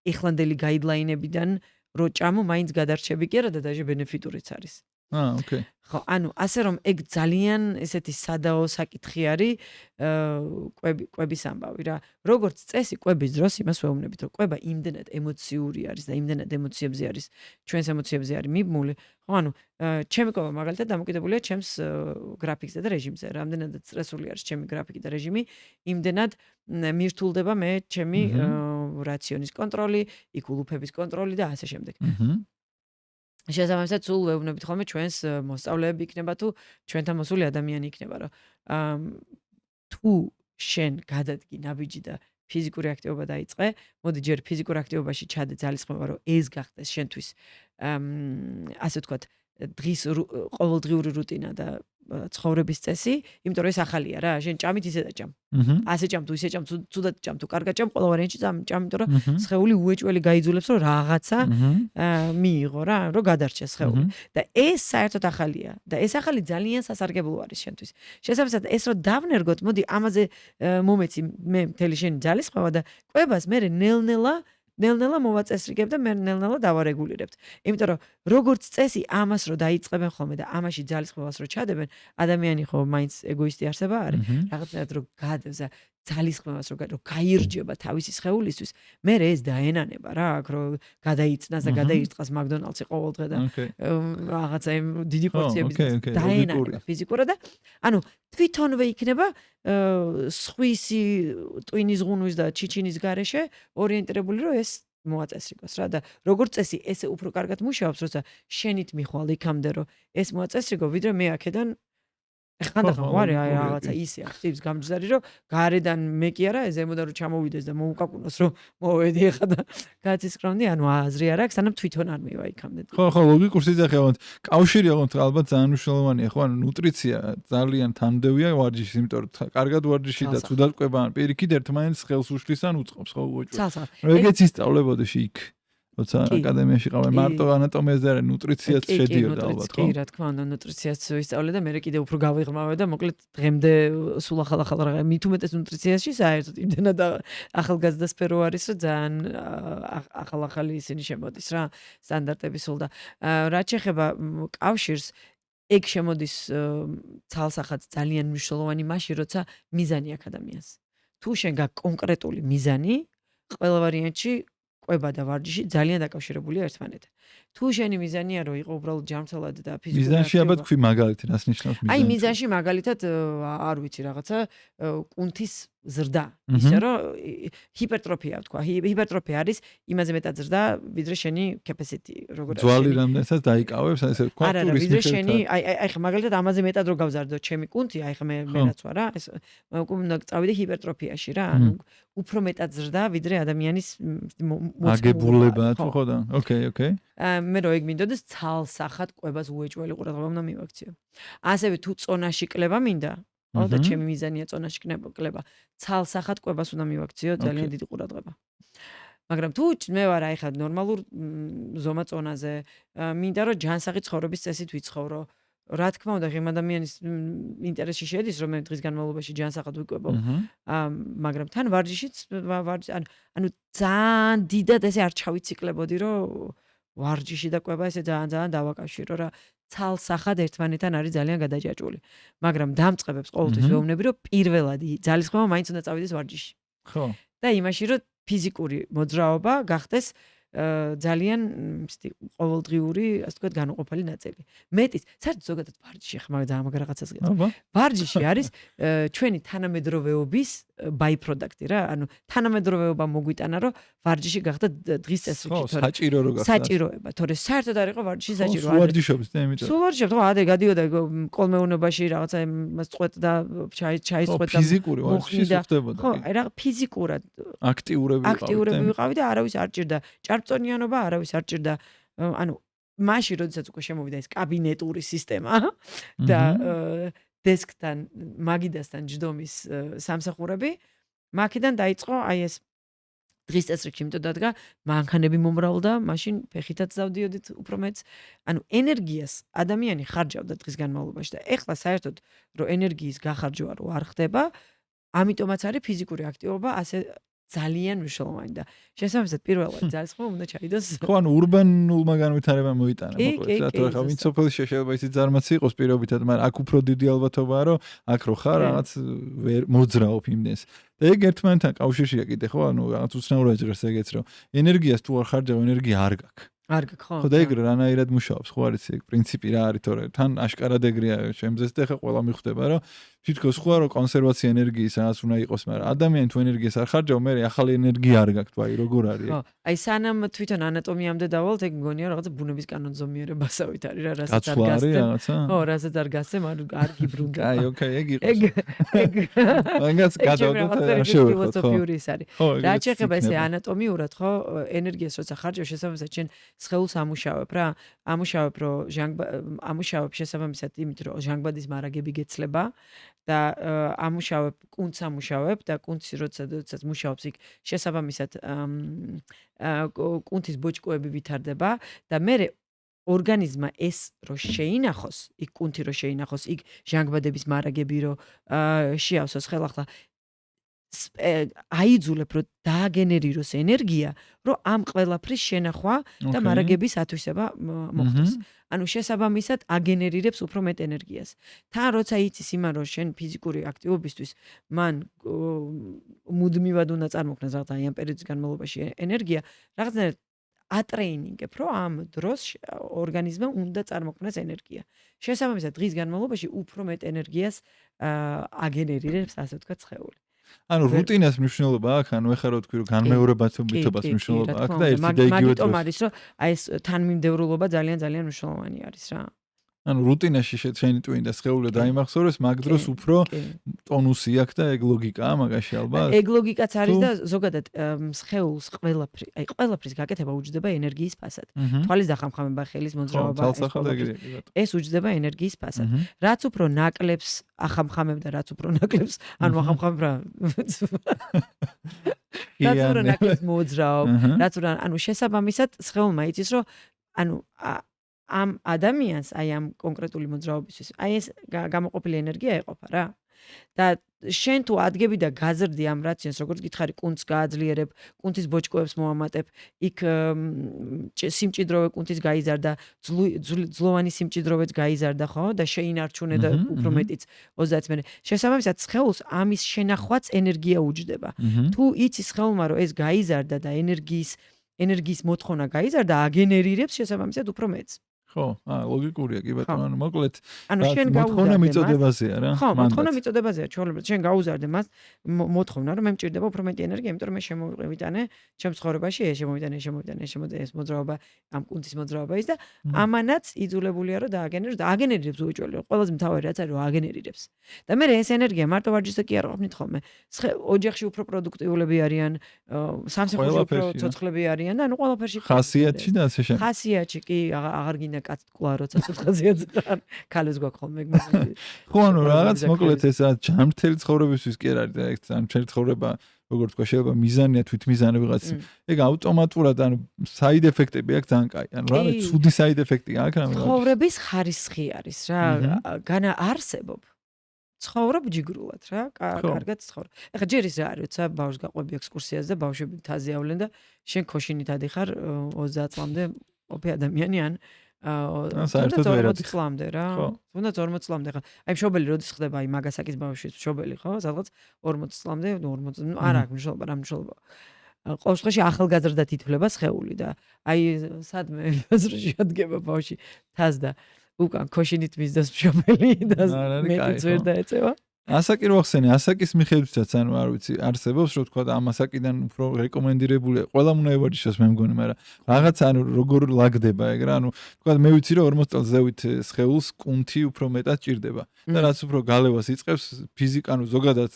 ეხლანდელი გაიდლაინებიდან რო ჭამო მაინც გადარჩები კი არა და დაჟე ბენეფიტურიც არის. ოკეი. ხო, ანუ ასე რომ ეგ ძალიან ესეთი სადაო საკითხი არის კვების ამბავი რა. როგორც წესი კვების დროს იმას ვეუბნებით რომ კვება იმდენად ემოციური არის და იმდენად ემოციებზე არის, ჩვენს ემოციებზე არის მიბმული. ხო, ანუ ჩემი კვება მაგალითად დამოკიდებულია ჩემს გრაფიკზე და რეჟიმზე. რამდენადაც სტრესული არის ჩემი გრაფიკი და რეჟიმი, იმდენად მირთულდება მე ჩემი რაციონის კონტროლი, იქ ულუფების კონტროლი და ასე შემდეგ. შესაბამისად სულ ვეუბნებით ხოლმე ჩვენს მოსწავლეები იქნება თუ ჩვენთან მოსული ადამიანი იქნება რომ თუ შენ გადადგი ნაბიჯი და ფიზიკური აქტივობა დაიწყე, მოდი ჯერ ფიზიკურ აქტივობაში ჩადე ძალისხმევა რომ ეს გახდეს შენთვის ასე ვთქვათ დღის ყოველდღიური რუტინა და ცხოვრების წესი, იმიტომ რომ ეს ახალია რა, შენ ჭამით ისე და ჭამ. ასე ჭამ თუ ისე ჭამ, ცუდად ჭამ თუ კარგად ჭამ, ყველა ვარიანტში ჭამ, იმიტომ რომ სხეული უეჭველი გაიძულებს რომ რაღაცა მიიღო რა, რომ გადარჩეს სხეული. და ეს საერთოდ ახალია და ეს ახალი ძალიან სასარგებლო არის შენთვის. შესაბამისად ეს რომ დავნერგოთ, მოდი ამაზე მომეცი მე მთელი შენი ძალისხმევა და კვებას მე ნელ-ნელა მოვაწესრიგებ და მე ნელ-ნელა დავარეგულირებთ. იმიტომ რომ როგორც წესი ამას რო დაიწყებენ ხოლმე და ამაში ძალისხმევას რო ჩადებენ, ადამიანი ხო მაინც ეგოისტი არსება არის. რაღაცნაირად რო გადევს ძალისხმევას რო გაირჯება თავისი სხეულისთვის, მე ეს დაენანება რა, აქ რო გადაიწნას და გადაირწყას მაკდონალდსი ყოველ დღე და რაღაცა იმ დიდი პორციების დაენანება ფიზიკურად და ანუ თვითონვე იქნება სხვისი ტვინის ღუნვის და ჩიჩინის გარეშე ორიენტირებული რომ ეს მოაწესრიგოს რა და როგორც წესი ესე უფრო კარგად მუშაობს, როცა შენით მიხვალ იქამდე რომ ეს მოაწესრიგო, ვიდრე მე აქედან ხანდახან ვარ რაღაცა ისე აქტივს გამჯდარი რომ გარედან მე კი არა ზემოდან რომ ჩამოვიდეს და მოუკაკუნოს რომ მოვედი ახლა და გაცისკრონდი, ანუ აზრი არ აქვს, სანამ თვითონ არ მივა იქამდე. ხო, ლოგიკურ სიძახე ალბათ კავშირი ალბათ ძალიან მნიშვნელოვანია, ხო, ანუ ნუტრიცია ძალიან თანმდევია ვარჯიშის, იმიტომ რომ კარგად ვარჯიში და ცუდად კვება ან პირიქით ერთმანეთს ხელს უშლის ან უწყობს, ხო, უეჭვს. ეგეც ისწავლებოდი იქ. როცა აკადემიაში ყავენ მარტო ანატომიაზე და ნუტრიციაც შედიოდა ალბათ, ხო? კი, რა თქმა უნდა, ნუტრიციაც ვისწავლე და მე კიდე უფრო გავიღრმავე და მოკლედ დღემდე სულ ახალ რაღაც მით უმეტეს ნუტრიციაში საერთოდ იმდენად ახალგაზრდა სფერო არის, რომ ძალიან ახალი ისინი შემოდის რა, სტანდარტები სულ და რაც შეეხება კავშირს ეგ შემოდის ცალსახად ძალიან მნიშვნელოვანი მაშინ, როცა მიზანი აქვს ადამიანს. თუ შენ გაქვს კონკრეტული მიზანი, ყველა ვარიანტში ყვება და ვარჯიში ძალიან დაკავშირებულია ერთმანეთთან. თუ შენი მიზანია რომ იყო უბრალოდ ჯანმრთელად და ფიზიკური მიზანში ალბათ თქვი მაგალითი, რას ნიშნავს მიზანი? აი მიზანში მაგალითად არ ვიცი რაღაცა კუნთის ზრდა, ისე რომ ჰიპერტროფია ვთქვა. ჰიპერტროფია არის იმაზე მეტად ზრდა, ვიდრე შენი capacity, როგორ არის. ძვალი რამდენსაც დაიკავებს, ასე ვთქვა, არა, ვიდრე შენი, აი ხა მაგალითად ამაზე მეტად რო გავზარდო ჩემი კუნთი, აი ხა მენაც ვარ რა, ეს უნდა წავიდე ჰიპერტროფიაში რა, ანუ უფრო მეტად ზრდა, ვიდრე ადამიანის აგებულება თუ ხო და. ოკეი. მე რო ეგ მინდოდეს ცალსახად ყვებას უეჭველი ყურადღება უნდა მივაქციო. ასევე თუ წონაში კლება მინდა, ხო და ჩემი მიზანია წონაში კლება, ცალსახად ყვებას უნდა მივაქციო ძალიან დიდი ყურადღება. მაგრამ თუ მე ვარ აი ხა ნორმალურ ზომა წონაზე, მინდა რომ ჯანსაღი ცხოვრების წესით ვიცხოვრო. რა თქმა უნდა, ღირმა ადამიანის ინტერესში შედის, რომ მე დღის განმავლობაში ჯანსაღად ვიკვებო. მაგრამ თან ვარჯიშიც ანუ ძალიან დიდად ესე არ ჩავიციკლებოდი, რომ ვარჯიში და ყვება ესე ძალიან დავაკავშირო რა. ცალსახად ერთმანეთთან არის ძალიან გადაჯაჭვული. მაგრამ დამწყებებს ყოველთვის ვეუბნები, რომ პირველად ძალისხმევა მაინც უნდა წავიდეს ვარჯიში. ხო. და იმაში, რომ ფიზიკური მოძრაობა გახდეს ძალიან ყოველდღიური, ასე ვთქვათ, განუყოფელი ნაწილი. მეტიც, საერთოდ ზოგადად ვარჯიში ხმა ძალიან რაღაცას გეტყვი. ვარჯიში არის ჩვენი თანამედროვეობის by-product რა, ანუ თანამედროვეობა მოგვიტანა, რომ ვარჯიში გახდა დღის წესრიგში, თორე საჭირო რო გახდა. საჭიროება, თორე საერთოდ არ იყო ვარჯიში საჭირო. სულ ვარჯიშობს და იმიტომ. სულ ვარჯიშობ, ხო, ადრე გადიოდა კოლმეურნეობაში რაღაცა იმას წყვეტ და ჩაის წყვეტ და ფიზიკური ვარჯიში ხდებოდა. ხო, რა ფიზიკურად აქტიურები ვიყავი და არავის არ ჭირდა. ჭარბწონიანობა არავის არ ჭირდა. ანუ მაშინ როდესაც უკვე შემოვიდა ეს კაბინეტური სისტემა და დესკთან, მაგიდასთან ჯდომის სამსახურები, მაქედან დაიწყო აი ეს დღის წესრიგში, იმიტომ დადგა მანქანები მომრავლდა, მაშინ ფეხითაც დავდიოდით უფრო მეც. ანუ ენერგიას ადამიანი ხარჯავდა დღის განმავლობაში და ეხლა საერთოდ რომ ენერგიის გახარჯვა რო არ ხდება, ამიტომაც არის ფიზიკური აქტივობა ასე ძალიან მნიშვნელოვანი და შესაბამისად პირველად ძალისხმევა უნდა ჩაიდოს. ხო, ანუ ურბანულმა განვითარებამ მოიტანა მოკლედ. რატო ახლა ვინც სოფელში შეიძლება ისიც ზარმაცი იყოს პირობითად, მაგრამ აქ უფრო დიდი ალბათობაა, რომ აქ რო ხარ რაღაც ვერ მოძრაობ იმდენს. და ეგ ერთმანეთთან კავშირშია კიდე, ხო, ანუ რაღაც უცნაურად ჟღერს ეგეც, რომ ენერგიას თუ არ ხარჯავ, ენერგია არ გაქვს. არ გაქვს, ხო. ხო და ეგ რანაირად მუშაობს, ხო არის ეგ პრინციპი რა არის, თორე თან აშკარად ეგრეა შემძეს და ხა ყველა მიხვდება, რომ თითქოს ხო არა კონსერვაცია ენერგიის რაღაც უნდა იყოს, მაგრამ ადამიანი თუ ენერგიას არ ხარჯავ, მე ახალი ენერგია არ გაქვს, აი როგორ არის. ხო, აი სანამ თვითონ ანატომიამდე დავალთ, ეგ მგონია რაღაცა ბუნების კანონზომიერებასავით არის რა, რასაც არ გასცემ. ხო, რასაც არ გასცემ, არ გიბრუნდება. აი, ოკეი, ეგ იყოს. ეგ მაგაც გადავდოთ და შევეხოთ, ხო. რაც შეეხება ესე ანატომიურად, ხო, ენერგიას როცა ხარჯავ, შესაბამისად შენ სხეულს ამუშავებ რა. ამუშავებ, რომ ამუშავებ შესაბამისად იმით, რომ ჟანგბადის მარაგები გეცლება და ამუშავებ, კუნთს ამუშავებ და კუნთს როდესაც მუშაობს იქ შესაბამისად კუნთის ბოჭკოები ვითარდება და მე ორგანიზმა ეს რო შეინახოს, იქ კუნთი რო შეინახოს, იქ ჟანგბადების მარაგები რო შეავსოს ხელახლა აიძულებ, რომ დააგენერიროს ენერგია, რომ ამ ყველაფრის შენახვა და მარაგების ათვისება მოხდეს. ანუ შესაბამისად აგენერირებს უფრო მეტ ენერგიას. თან როცა იცის იმან, რომ შენ ფიზიკური აქტივობისთვის მან მუდმივად უნდა წარმოქმნას რაღაცა ამ პერიოდის განმავლობაში ენერგია, რაღაცნაირად ატრეინინგებ, რომ ამ დროს ორგანიზმმა უნდა წარმოქმნას ენერგია. შესაბამისად დღის განმავლობაში უფრო მეტ ენერგიას აგენერირებს, ასე ვთქვათ, სხეული. ანუ რუტინას მნიშვნელობა აქვს, ანუ ეხლა რო თქვი რომ განმეორებათობის მნიშვნელობა აქვს და ერთი და იგივე დროს. მაგიტომ არის რომ აი ეს თანმიმდევრულობა ძალიან მნიშვნელოვანი არის რა. ანუ რუტინაში შენი ტვინდა სხეული დაიმახსოვრეს, მაგ დროს უფრო ტონუსი აქვს და ეგ ლოგიკაა მაგაში ალბათ. ეგ ლოგიკაც არის და ზოგადად სხეულს ყველაფრის გაკეთება უჯდება ენერგიის ფასად. თვალის დახამხამება, ხელის მოძრაობა, ეს უჯდება ენერგიის ფასად. რაც უფრო ნაკლებს ახამხამებ და რაც უფრო ნაკლებს, ანუ ახამხამებ რა. რაც უფრო ნაკლებს მოძრაობ, რაც უფრო ანუ შესაბამისად სხეულმა იცის რომ ანუ ამ ადამიანს აი ამ კონკრეტული მოძრაობისთვის აი ეს გამოყოფილი ენერგია ეყოფა რა და შენ თუ ადგები და გაზრდი ამ რაციონს როგორც გითხარი კუნთს გააძლიერებ კუნთის ბოჭკოებს მოამატებ იქ სიმჭიდროვე კუნთის გაიზარდა ძლოვანი სიმჭიდროვეც გაიზარდა ხო და შეინარჩუნე და უფრო მეტიც 30 მერე შესაბამისად სხეულს ამის შენახვაც ენერგია უჯდება თუ იცი სხეულმა რომ ეს გაიზარდა და ენერგიის მოთხოვნა გაიზარდა აგენერირებს შესაბამისად უფრო მეც ხო, ლოგიკურია კი ბატონო, ანუ მოკლედ ანუ შენ მოთხოვნა მიწოდებაზეა რა. ხო, მოთხოვნა მიწოდებაზეა, ჩვეულებრივ შენ გაუზარდე მას მოთხოვნა, რომ მე მჭირდება უფრო მეტი ენერგია, იმიტომ რომ მე შემოვიტანე ჩემ ცხოვრებაში, შემოვიტანე ეს მოძრაობა, ამ კუნთის მოძრაობა ის და ამანაც იძულებულია რომ დააგენეროს და აგენერირებს უეჭველი, ყველაზე მთავარი რაც არის რომ აგენერირებს. და მე ეს ენერგია მარტო ვარჯიშზე კი არ ყოფნით ხოლმე. ოჯახში უფრო პროდუქტიულები არიან, სამსახურში უფრო ცოცხლები არიან და ანუ ყველაფერში ხასიათში და ასე შემდეგ. ხასიათში კი აღარ გინდა კაცკლა როცა ცოცხალზეაც ხარ ქალებს გვაქვს ხოლმე ხო ანუ რაღაც მოკლედ ეს ჯანმრთელი ცხოვრებისთვის კი არ არის და ეს ჯანმრთელი ცხოვრება როგორც თქვა შეიძლება მიზანია თვითმიზანი ვიღაც ეგ ავტომატურად ანუ საიდ ეფექტები აქვს ძალიან კაი ანუ რა ცუდი საიდ ეფექტი აქვს რა ცხოვრების ხარისხი არის რა განა არსებობ ცხოვრობ ჯიგრულად რა კარგად ცხოვრობ ეხლა ჯერ ის რა არის როცა ბავშვს გაყვები ექსკურსიაზე და ბავშვები თაზე ავლენ და შენ ქოშინით ადიხარ 30 წლამდე ყოფი ადამიანი ან საერთოდ ვერ არის წლამდე რა. თუნდაც 40 წლამდე ხა. აი მშობელი როდის ხდება აი მაგასაკის ბავშვის მშობელი ხო? სადღაც 40 წლამდე, 40 არა აქვს მშობელი, რა მშობელი. ყოველ შემთხვევაში ახალგაზრდად ითვლება სხეული და აი სადმე აზრში ადგება ბავში თას და უკან ქოშინით მისდას მშობელი და მეტიც ვერ დაეწევა. ასაკი რო ხსენე, ასაკის მიხედვითაც ანუ არ ვიცი, არსებობს რო თქვა და ამ ასაკიდან უფრო რეკომენდირებულია. ყველა უნდა ევარჯიშოს მე მგონი, მაგრამ რაღაც ანუ როგორ ლაგდება ეგ რა, ანუ თქვა მე ვიცი რომ 40 წელს ზევით სხეულს კუნთი უფრო მეტად ჭირდება. და რაც უფრო გალევას იწყებს ფიზიკა, ანუ ზოგადად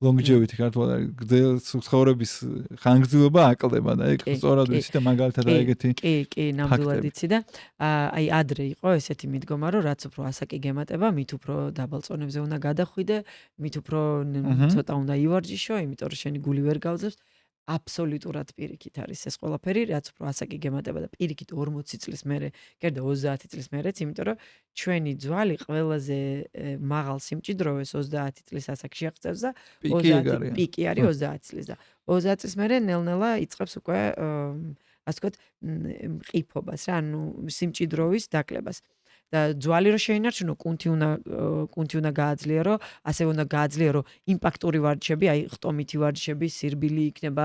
longevity ქართულად არის გრძელ ცხოვრების ხანგრძლივობა აკლდება და ეგ სწორად ვიცი და მაგალითად აი ეგეთი კი ნამდვილად იცი და აი ადრე იყო ესეთი მიდგომა რომ რაც უფრო ასაკი გემატება მით უფრო დაბალწონებზე უნდა გადახვიდე მით უფრო ცოტა უნდა ივარჯიშო იმიტომ რომ შენი გული ვერ გავძლებს აბსოლუტურად პირიქით არის ეს ყველაფერი რაც უფრო ასაკი გემატება და პირიქით 40 წლის მერე კიდე 30 წლის მერეც იმიტომ რომ ჩვენი ძვალი ყველაზე მაღალ სიმჭიდროვეს 30 წლის ასაკში აღწევს და 30 პიკი არის 30 წლის და 30 წლის მერე ნელ-ნელა იწყებს უკვე ასე ვთქვათ მყიფობას რა ანუ სიმჭიდროვის დაკლებას და ძვალი რო შეინარჩუნო კუნთი უნდა გააძლიერო, ასევე უნდა გააძლიერო იმპაქტური ვარჯიშები, აი ხტომითი ვარჯიშები, სირბილი იქნება,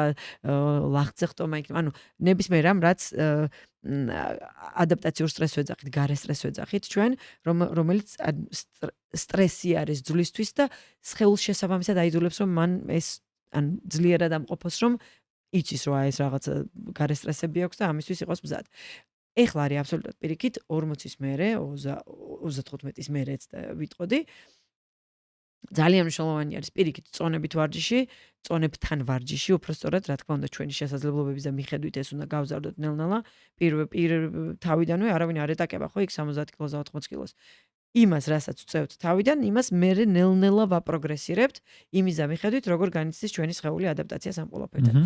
ლახცე ხტომა იქნება, ანუ ნებისმიერ რამ რაც ადაპტაციურ სტრესს ვეძახით, გარე სტრესს ვეძახით ჩვენ, რომელიც სტრესი არის ძვლისთვის და სხეულს შესაბამისად აიძულებს რომ მან ეს ან ძლიერად ამყოფოს რომ იცის რომ აი ეს რაღაცა გარე სტრესები აქვს და ამისთვის იყოს მზად. ეხლა არის აბსოლუტურად პირიქით 40-ის მერე 35-ის მერეც ვიტყოდი ძალიან მნიშვნელოვანი არის პირიქით წონებით ვარჯიში წონებთან ვარჯიში უფრო სწორად რა თქმა უნდა ჩვენი შესაძლებლობების და მიხედვით ეს უნდა გავზარდოთ ნელ-ნელა თავიდანვე არავინ არ ეტაკება ხო იქ 70 კილოს და 80 კილოს იმას რასაც ვწევთ თავიდან იმას მე ნელ-ნელა ვაპროგრესირებთ იმის მიხედვით როგორ განიცდის ჩვენი სხეული ადაპტაციას ამ ყველაფერთან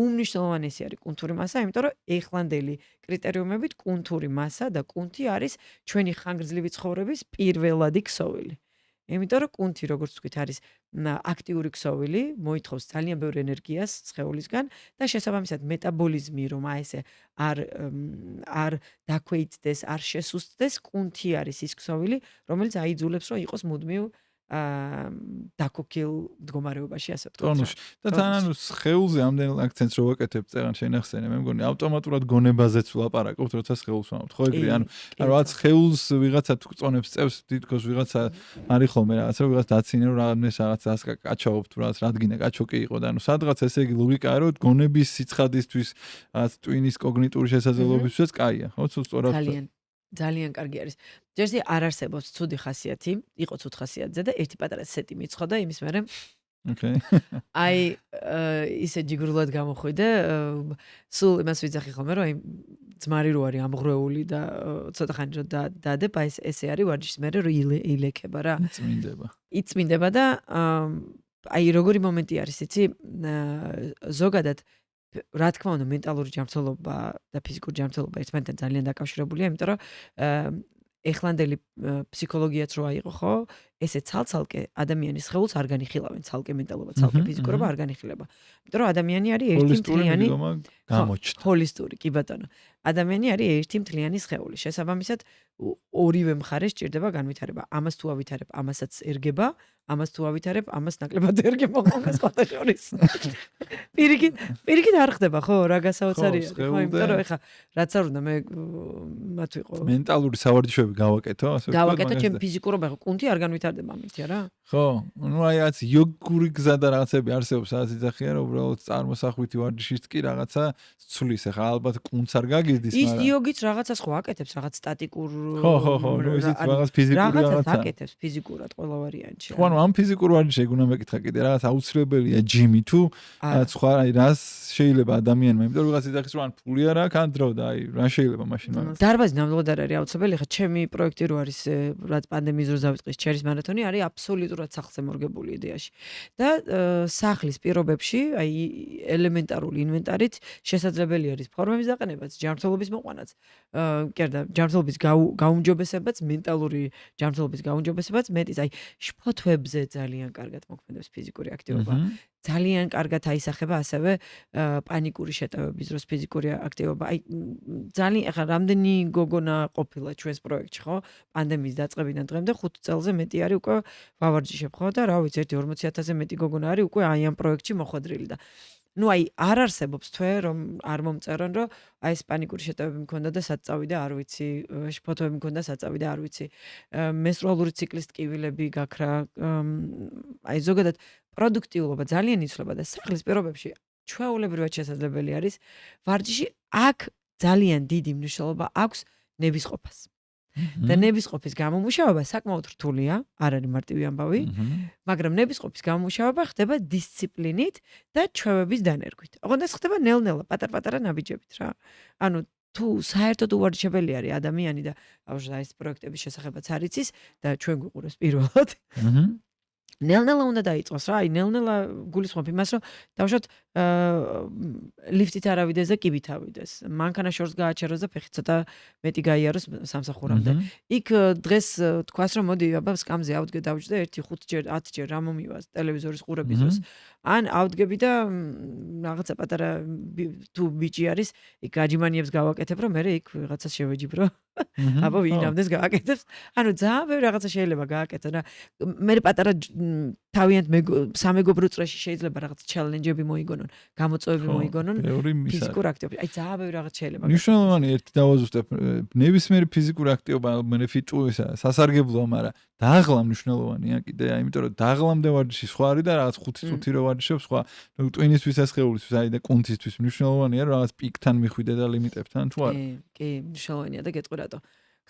უმნიშვნელოვანესი არის კუნთური მასა იმიტომ რომ ეხლანდელი კრიტერიუმებით კუნთური მასა და კუნთი არის ჩვენი ხანგრძლივი ცხოვრების პირველადი ქსოვილი იმიტომ რომ კუნთი როგორც ვთქვით არის აქტიური ქსოვილი მოითხოვს ძალიან ბევრ ენერგიას სხეულისგან და შესაბამისად მეტაბოლიზმი რომ აი ესე არ დაქვეითდეს არ შესუსტდეს კუნთი არის ის ქსოვილი რომელიც აიძულებს რომ იყოს მუდმივ დაკოკილ მდგომარეობაში ასე ვთქვათ. ტონუსში. და თან ანუ სხეულზე ამდენ აქცენტს რო ვაკეთებ წერან შენახსენე მე მგონი ავტომატურად გონებაზეც ვლაპარაკობთ როცა სხეულს ვამბობთ. ხო ეგრე ანუ რაღაც სხეულს ვიღაცა წონებს წევს თითქოს ვიღაცა არის ხოლმე რაღაცა ვიღაც დაცინე რომ რაღაცნაირად რაღაცას კაჩაობთ რაღაც რადგინა კაჩოკი იყო და ანუ სადღაც ესე იგი ლოგიკაა რომ გონების სიცხადისთვის რაღაც ტვინის კოგნიტური შესაძლებლობებისთვის კაია. ხო სწორად ძალიან კარგი არის. ჯერზე არ არსებობს ცუდი ხასიათი, იყო ცუდ ხასიათზე და ერთი პატარა სეტი მიცხოდა იმის მერე. ოკეი. აი ისე ჯიგრულად გამოხვიდე, სულ იმას ვიძახი ხოლმე რომ აი ძმარი რო არის ამღრეული და ცოტა ხანი რო დადებ, აი ესე არის ვარჯიშის მერე რომ ილექება რა. იწმინდება. იწმინდება და აი როგორი მომენტი არის, იცი, ზოგადად რა თქმა უნდა მენტალური ჯანმრთელობა და ფიზიკური ჯანმრთელობა ერთმანეთთან ძალიან დაკავშირებულია, იმიტომ რომ ეხლანდელი ფსიქოლოგიაც რო აიყო, ხო? ესე ცალ-ცალკე ადამიანის სხეულს არ განიხილავენ, ცალკე მენტალობა, ცალკე ფიზიკურობა არ განიხილება. იმიტომ რომ ადამიანი არის ერთი მთლიანი გამოჩნდა. ჰოლისტური, კი ბატონო. ადამიანი არის ერთი მთლიანი სხეული. შესაბამისად, ორივე მხარე სჭირდება განვითარება. ამას თუ ავითარებ, ამასაც ერგება, ამას თუ ავითარებ, ამას ნაკლებად ერგება ხოლმე სხვათა შორის. პირიქით არ ხდება, ხო, რა გასაოცარი არის, ხო, იმიტომ რომ ეხა რაც არ უნდა მე მათ ვიყო. მენტალური სავარჯიშოები გავაკეთო, ასე ვთქვათ. გავაკეთო, ჩემი ფიზიკურობა ხო, კუნთი არ განვითარდება ამით, რა? ხო, ну აი რაც იოგური გზა და რაღაცები არსებობს, სადაც იძახიან, რომ უბრალოდ წარმოსახვითი ვარჯიშით კი რაღაცა ცვლის, ეხა ალბათ კუნც არ გაგიზდის, ის იოგიც რაღაცას ხო აკეთებს, რაღაც სტატიკურ ხო, ნუ ისიც რაღაც ფიზიკური რაღაცას აკეთებს ფიზიკურად ყველა ვარიანტში. ხო, ანუ ამ ფიზიკურ ვარჯიშს უნდა მეკითხა კიდე, რაღაც აუცილებელია ჯიმი თუ სხვა აი რას შეიძლება ადამიანმა, იმიტომ რომ რაღაც იძახის რომ ან ფული არ აქვს, ან დრო და აი რა შეიძლება მაშინ მაგას. დარბაზი ნამდვილად არ არის აუცილებელი, ხა ჩემი პროექტი რო არის, რაც პანდემიის დროს დავიწყე, ჩერის მარათონი არის აბსოლუტურად სახლზე მორგებული იდეაში. და სახლის პირობებში, აი ელემენტარული ინვენტარით შესაძლებელი არის ფორმების დაყენებაც, ჯანმრთელობის მოყვანაც. კერდა ჯანმრთელობის გაუმჯობესებაც, მენტალური ჯანმრთელობის გაუმჯობესებაც, მეტიც აი შფოთვებზე ძალიან კარგად მოქმედებს ფიზიკური აქტივობა. ძალიან კარგად აისახება ასევე პანიკური შეტევების დროს ფიზიკური აქტივობა. აი ძალიან ახლა რამდენი გოგონა ყოფილა ჩვენს პროექტში, ხო? პანდემიის დაწყებიდან დღემდე 5 წელზე მეტი არის უკვე ვავარჯიშებ, ხო? და რა ვიცი, 40,000-ზე მეტი გოგონა არის უკვე აი ამ პროექტში მოხვედრილი და ну აი არ არსებობს თვე რომ არ მომწერონ რომ აი ეს პანიკური შეტევები მქონდა და საწავი და არ ვიცი შფოთვები მქონდა საწავი და არ ვიცი მენსტრუალური ციკლის ტკივილები გაქრა აი ზოგადად პროდუქტიულობა ძალიან იცვლება და სახლის პირობებში ჩვეულებრივად შესაძლებელი არის ვარჯიში აქ ძალიან დიდი მნიშვნელობა აქვს ნებისყოფას და ნებისყოფის გამომუშავება საკმაოდ რთულია, არ არის მარტივი ამბავი, მაგრამ ნებისყოფის გამომუშავება ხდება დისციპლინით და ჩვევების დანერგვით. ოღონდ ეს ხდება ნელ-ნელა, პატარ-პატარა ნაბიჯებით რა. ანუ თუ საერთოდ უვარჯიშებელი არის ადამიანი და აი ეს პროექტების შესახებაც არ იცის და ჩვენ გვიყურებს პირველად. ნელ-ნელა უნდა დაიწყოს რა, აი ნელ-ნელა გულისხმობ იმას, რომ დავუშვათ ლიფტით არ ავიდეს და კიბით ავიდეს. მანქანა შორს გააჩეროს და ფეხი ცოტა მეტი გაიაროს სამსახურამდე. იქ დღეს თქვას რომ მოდი აბა სკამზე ავდგე დავჯდე 1-5-ჯერ 10-ჯერ რა მომივას ტელევიზორის ყურების დროს. ან ავდგები და რაღაცა პატარა თუ ბიჭი არის, იქ გაჯიმანიებს გავაკეთებ რომ მე იქ რაღაცას შევეჯიბრო. აბა ვინამდეს გააკეთებს. ანუ ძალიან ბევრი რაღაცა შეიძლება გააკეთო რა. მე პატარა თავიანთ სამეგობრო წრეში შეიძლება რაღაც ჩელენჯები მოიგონონ, გამოწვევები მოიგონონ ფიზიკურ აქტივობაში. აი ძალიან ბევრი რაღაც შეიძლება. მნიშვნელოვანი ერთი დავაზუსტებ, ნებისმიერი ფიზიკური აქტივობა მე ფიტუისა სასარგებლოა, მაგრამ დაღლა მნიშვნელოვანია კიდე, იმიტომ რომ დაღლამდე ვარჯიში სხვა არის და რაღაც 5 წუთი რო ვარჯიშობ სხვა, ტვინისთვის ასხეულისთვის აი და კუნთისთვის მნიშვნელოვანია რომ რაღაც პიკთან მიხვიდე და ლიმიტებთან თუ არა. კი, მნიშვნელოვანია და გეტყვი რატო.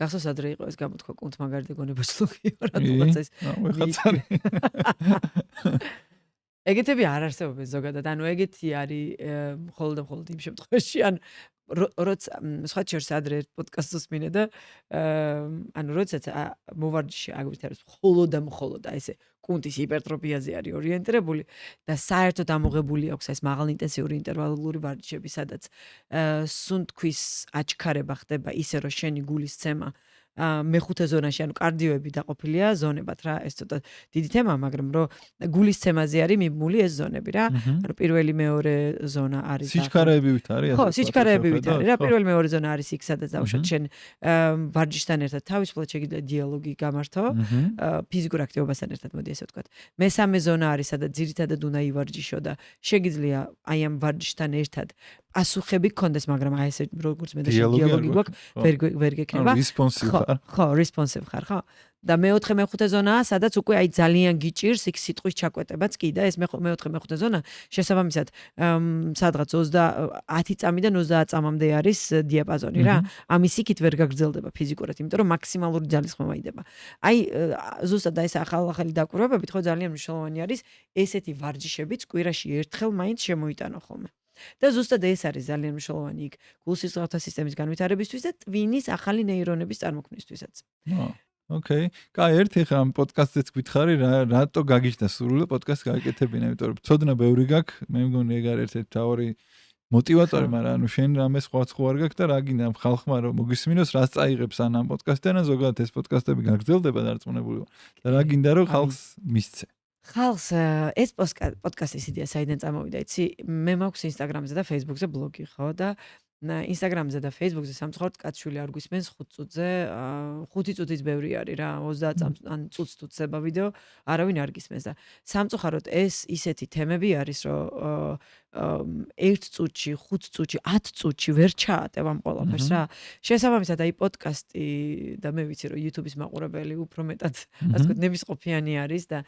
გახსოვს ადრე იყო ეს გამოთქვა კუნთ მაგარი დეგონება სლუგიო რატომაც ეს ვეხაცარი. ეგეთები არ არსებობენ ზოგადად, ანუ ეგეთი არის მხოლოდ და მხოლოდ იმ შემთხვევაში, ან როცა სხვა შორის ადრე პოდკასტს მინე და ანუ როდესაც მოვარჯიში აგვიწერებს მხოლოდ და მხოლოდ აი ესე კუნთის ჰიპერტროფიაზე არის ორიენტირებული და საერთოდ ამოღებული აქვს ეს მაღალინტენსიური ინტერვალული ვარჯიშები, სადაც სუნთქვის აჩქარება ხდება ისე რომ შენი გულის ცემა მეხუთე ზონაში, ანუ კარდიოები დაყოფილია ზონებად რა, ეს ცოტა დიდი თემაა, მაგრამ რომ გულის ცემაზე არის მიმული ეს ზონები რა. ანუ პირველი მეორე ზონა არის სიჩქარეებით არის. ხო, სიჩქარეებით არის რა. პირველი მეორე ზონა არის იქ, სადაც დავუშვათ შენ ვარჯიშთან ერთად თავისუფლად შეგიძლია დიალოგი გამართო, ფიზიკურ აქტივობასთან ერთად, მოდი ესე ვთქვათ. მესამე ზონა არის, სადაც ძირითადად უნდა ივარჯიშო და შეგიძლია აი ამ ვარჯიშთან ერთად პასუხები გქონდეს, მაგრამ აი ესე როგორც მე და დიალოგი გვაქვს, ვერ გექნება. ხო, responsive ხარ, ხო? და მეოთხე მეხუთე ზონაა, სადაც უკვე აი ძალიან გიჭირს იქ სიტყვის ჩაკვეტებაც კი და ეს მეოთხე მეხუთე ზონა შესაბამისად სადღაც 10 წამიდან 30 წამამდე არის დიაპაზონი რა. ამის იქით ვერ გაგრძელდება ფიზიკურად, იმიტომ რომ მაქსიმალური ძალის ხმაიდება. აი ზუსტად ეს ახალი დაკვირვებებით ხო ძალიან მნიშვნელოვანი არის ესეთი ვარჯიშებიც კვირაში ერთხელ მაინც შემოიტანო ხოლმე. და ზუსტად ეს არის ძალიან მნიშვნელოვანი იქ გულსისხლთა სისტემის განვითარებისთვის და ტვინის ახალი ნეირონების წარმოქმნისთვისაც. ოკეი. კაი, ერთი ხა ამ პოდკასტზეც გითხარი რატო გაგიჩნდა სურვილი პოდკასტ გააკეთებინა, იმიტომ რომ ცოდნა ბევრი გაქვს, მე მგონი ეგ არის ერთ-ერთი თავი მოტივატორი, მაგრამ ანუ შენ რამე სხვა არ გაქვს და რა გინდა ხალხმა რომ მოგისმინოს, რას წაიღებს ამ პოდკასტიდან, ზოგადად ეს პოდკასტები გაგრძელდება დარწმუნებული ვარ. და რა გინდა რომ ხალხს მისცე. ხალხს ეს პოდკასტის იდეა საიდან წამოვიდა, იცი? მე მაქვს Instagram-ზე და Facebook-ზე ბლოგი, ხო და Instagram-ზე და Facebook-ზე სამწუხაროდ კაცშვილი არ გვისმენს 5 წუთზე, 5 წუთიც ბევრი არის რა, 30 ან წუთს თუ წება ვიდეო, არავინ არ გისმენს და სამწუხაროდ ეს ისეთი თემები არის, რომ 1 წუთში, 5 წუთში, 10 წუთში ვერ ჩაატევ ამ ყველაფერს რა. შესაბამისად, აი პოდკასტი და მე ვიცი რომ YouTube-ის მაყურებელი უფრო მეტად, ასე ვთქვათ, ნებისყოფიანი არის და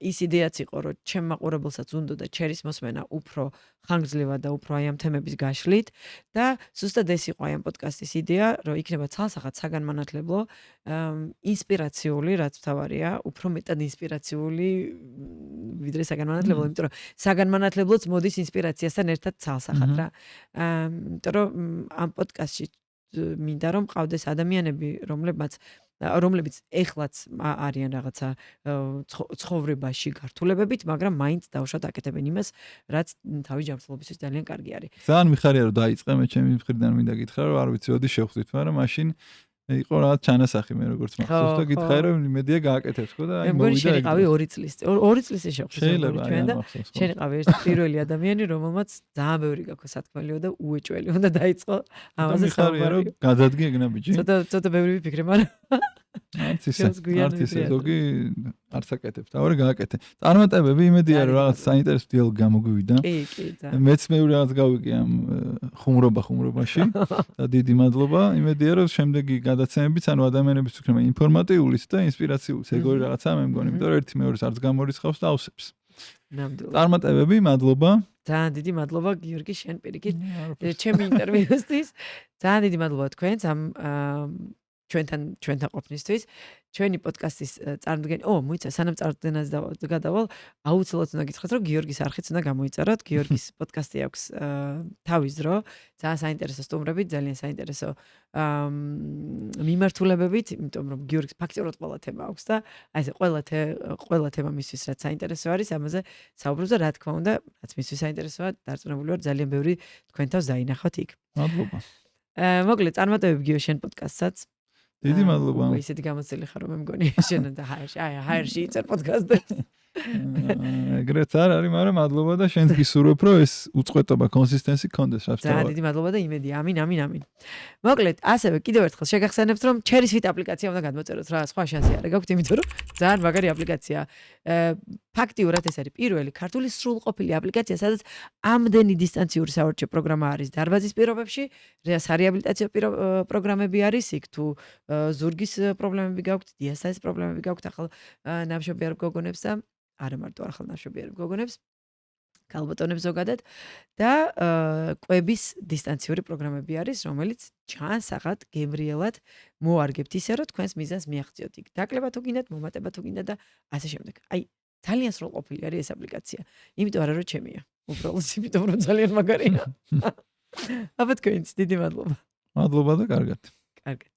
ის იდეაც იყო, რომ ჩემ მაყურებელსაც უნდოდა ჩერის მოსმენა უფრო ხანგრძლივად და უფრო აი ამ თემების გაშლით და ზუსტად ეს იყო აი ამ პოდკასტის იდეა, რომ იქნება ცალსახად საგანმანათლებლო, ინსპირაციული, რაც თავარია, უფრო მეტად ინსპირაციული ვიდრე საგანმანათლებლო, იმიტომ რომ საგანმანათლებლოც მოდის ინსპირაციასთან ერთად ცალსახად რა. იმიტომ რომ ამ პოდკასტში მინდა რომ ყავდეს ადამიანები, რომლებიც ეხლაც არიან რაღაცა ცხოვრებაში გართულებებით, მაგრამ მაინც დავუშვათ აკეთებენ იმას, რაც თავის ჯანმრთელობისთვის ძალიან კარგი არის. ძალიან მიხარია რომ დაიწყე, მე ჩემი მხრიდან მინდა გითხრა რომ არ ვიცი ოდი შევხვდით, მაგრამ მაშინ იყო რაღაც ჩანასახი მე როგორც მახსოვს და გითხარი რომ იმედია გააკეთებს ხო და აი მოვიდა. მე შენიყავი 2 წლის. 2 წლის შევხვდით ჩვენ და შენიყავი ერთ პირველი ადამიანი, რომელმაც ძალიან ბევრი გაქვს სათქმელიო და უეჭველი უნდა დაიწყო ამაზე საუბარი. გადადგე ეგნა ბიჭი. ცოტა ბევრი ვიფიქრე, მაგრამ არც ისე ზოგი არც აკეთებს. თავი გააკეთე. წარმატებები იმედია რომ რაღაც საინტერესო დიალოგი გამოგვივიდა. კი, მეც მე რაღაც გავიგე ამ ხუმრობაში და დიდი მადლობა. იმედია რომ შემდეგი გადაცემებიც ანუ ადამიანების იქნება ინფორმატიულიც და ინსპირაციულიც. ეგორი რაღაცა მე მგონი, იმიტომ რომ ერთი მეორეს არც გამორიცხავს და ავსებს. ნამდვილად. წარმატებები, მადლობა. ძალიან დიდი მადლობა გიორგი შენ პირიქით ჩემი ინტერვიუსთვის. ძალიან დიდი მადლობა თქვენს ამ ჩვენთან ყოფნისთვის. ჩვენი პოდკასტის წარმოდგენა. მოიცა, სანამ წარდგენას გადავალ, აუცილებლად უნდა გითხრათ, რომ გიორგის არხიც უნდა გამოიწეროთ. გიორგის პოდკასტი აქვს თავის დრო, ძალიან საინტერესო სტუმრებით, ძალიან საინტერესო მიმართულებებით, იმიტომ რომ გიორგის ფაქტიურად ყველა თემა აქვს და აი ესე ყველა თემა მისთვის რაც საინტერესო არის, ამაზე საუბრობს და რა თქმა უნდა, რაც მისთვის საინტერესოა, დარწმუნებული ვარ, ძალიან ბევრი თქვენ თავს დაინახოთ იქ. მადლობა. მოკლედ, წარმატებები გიო შენ პოდკასტსაც. დიდი მადლობა. ისეთი გამოცდილი ხარ, მე მგონი შენ და ჰაერში იწერ პოდკასტებს. ეგრეც არ არის, მაგრამ მადლობა და შენს გისურვებ, რომ ეს უწყვეტობა, კონსისტენსი გქონდეს რა. ძალიან დიდი მადლობა და იმედია. ამინ. მოკლედ, ასევე კიდევ ერთხელ შეგახსენებთ, რომ Cherry Fit აპლიკაცია უნდა გადმოწეროთ რა, სხვა შანსი არ გაქვთ, იმიტომ რომ ძალიან მაგარი აპლიკაცია. ფაქტიურად ეს არის პირველი ქართული სრულყოფილი აპლიკაცია, სადაც ამდენი დისტანციური სავარჯიშო პროგრამა არის დარბაზის პირობებში, სარეაბილიტაციო პროგრამები არის, იქ თუ ზურგის პრობლემები გაქვთ, დიასტაზის პრობლემები გაქვთ, ახალ ნავშობიარ გოგონებს და არა მარტო ახალ ნავშობიარ გოგონებს, ქალბატონებს ზოგადად და კვების დისტანციური პროგრამები არის, რომელიც ჩანსახად გემრიელად მოარგებთ ისე, რომ თქვენს მიზანს მიაღწიოთ. იქ დაკლება თუ გინდათ, მომატება თუ გინდათ და ასე შემდეგ. აი ძალიან სრულყოფილი არის ეს აპლიკაცია. იმიტომ არა რომ ჩემია. უბრალოდ იმიტომ რომ ძალიან მაგარია. აბა თქვენც დიდი მადლობა. მადლობა და კარგად. კარგად.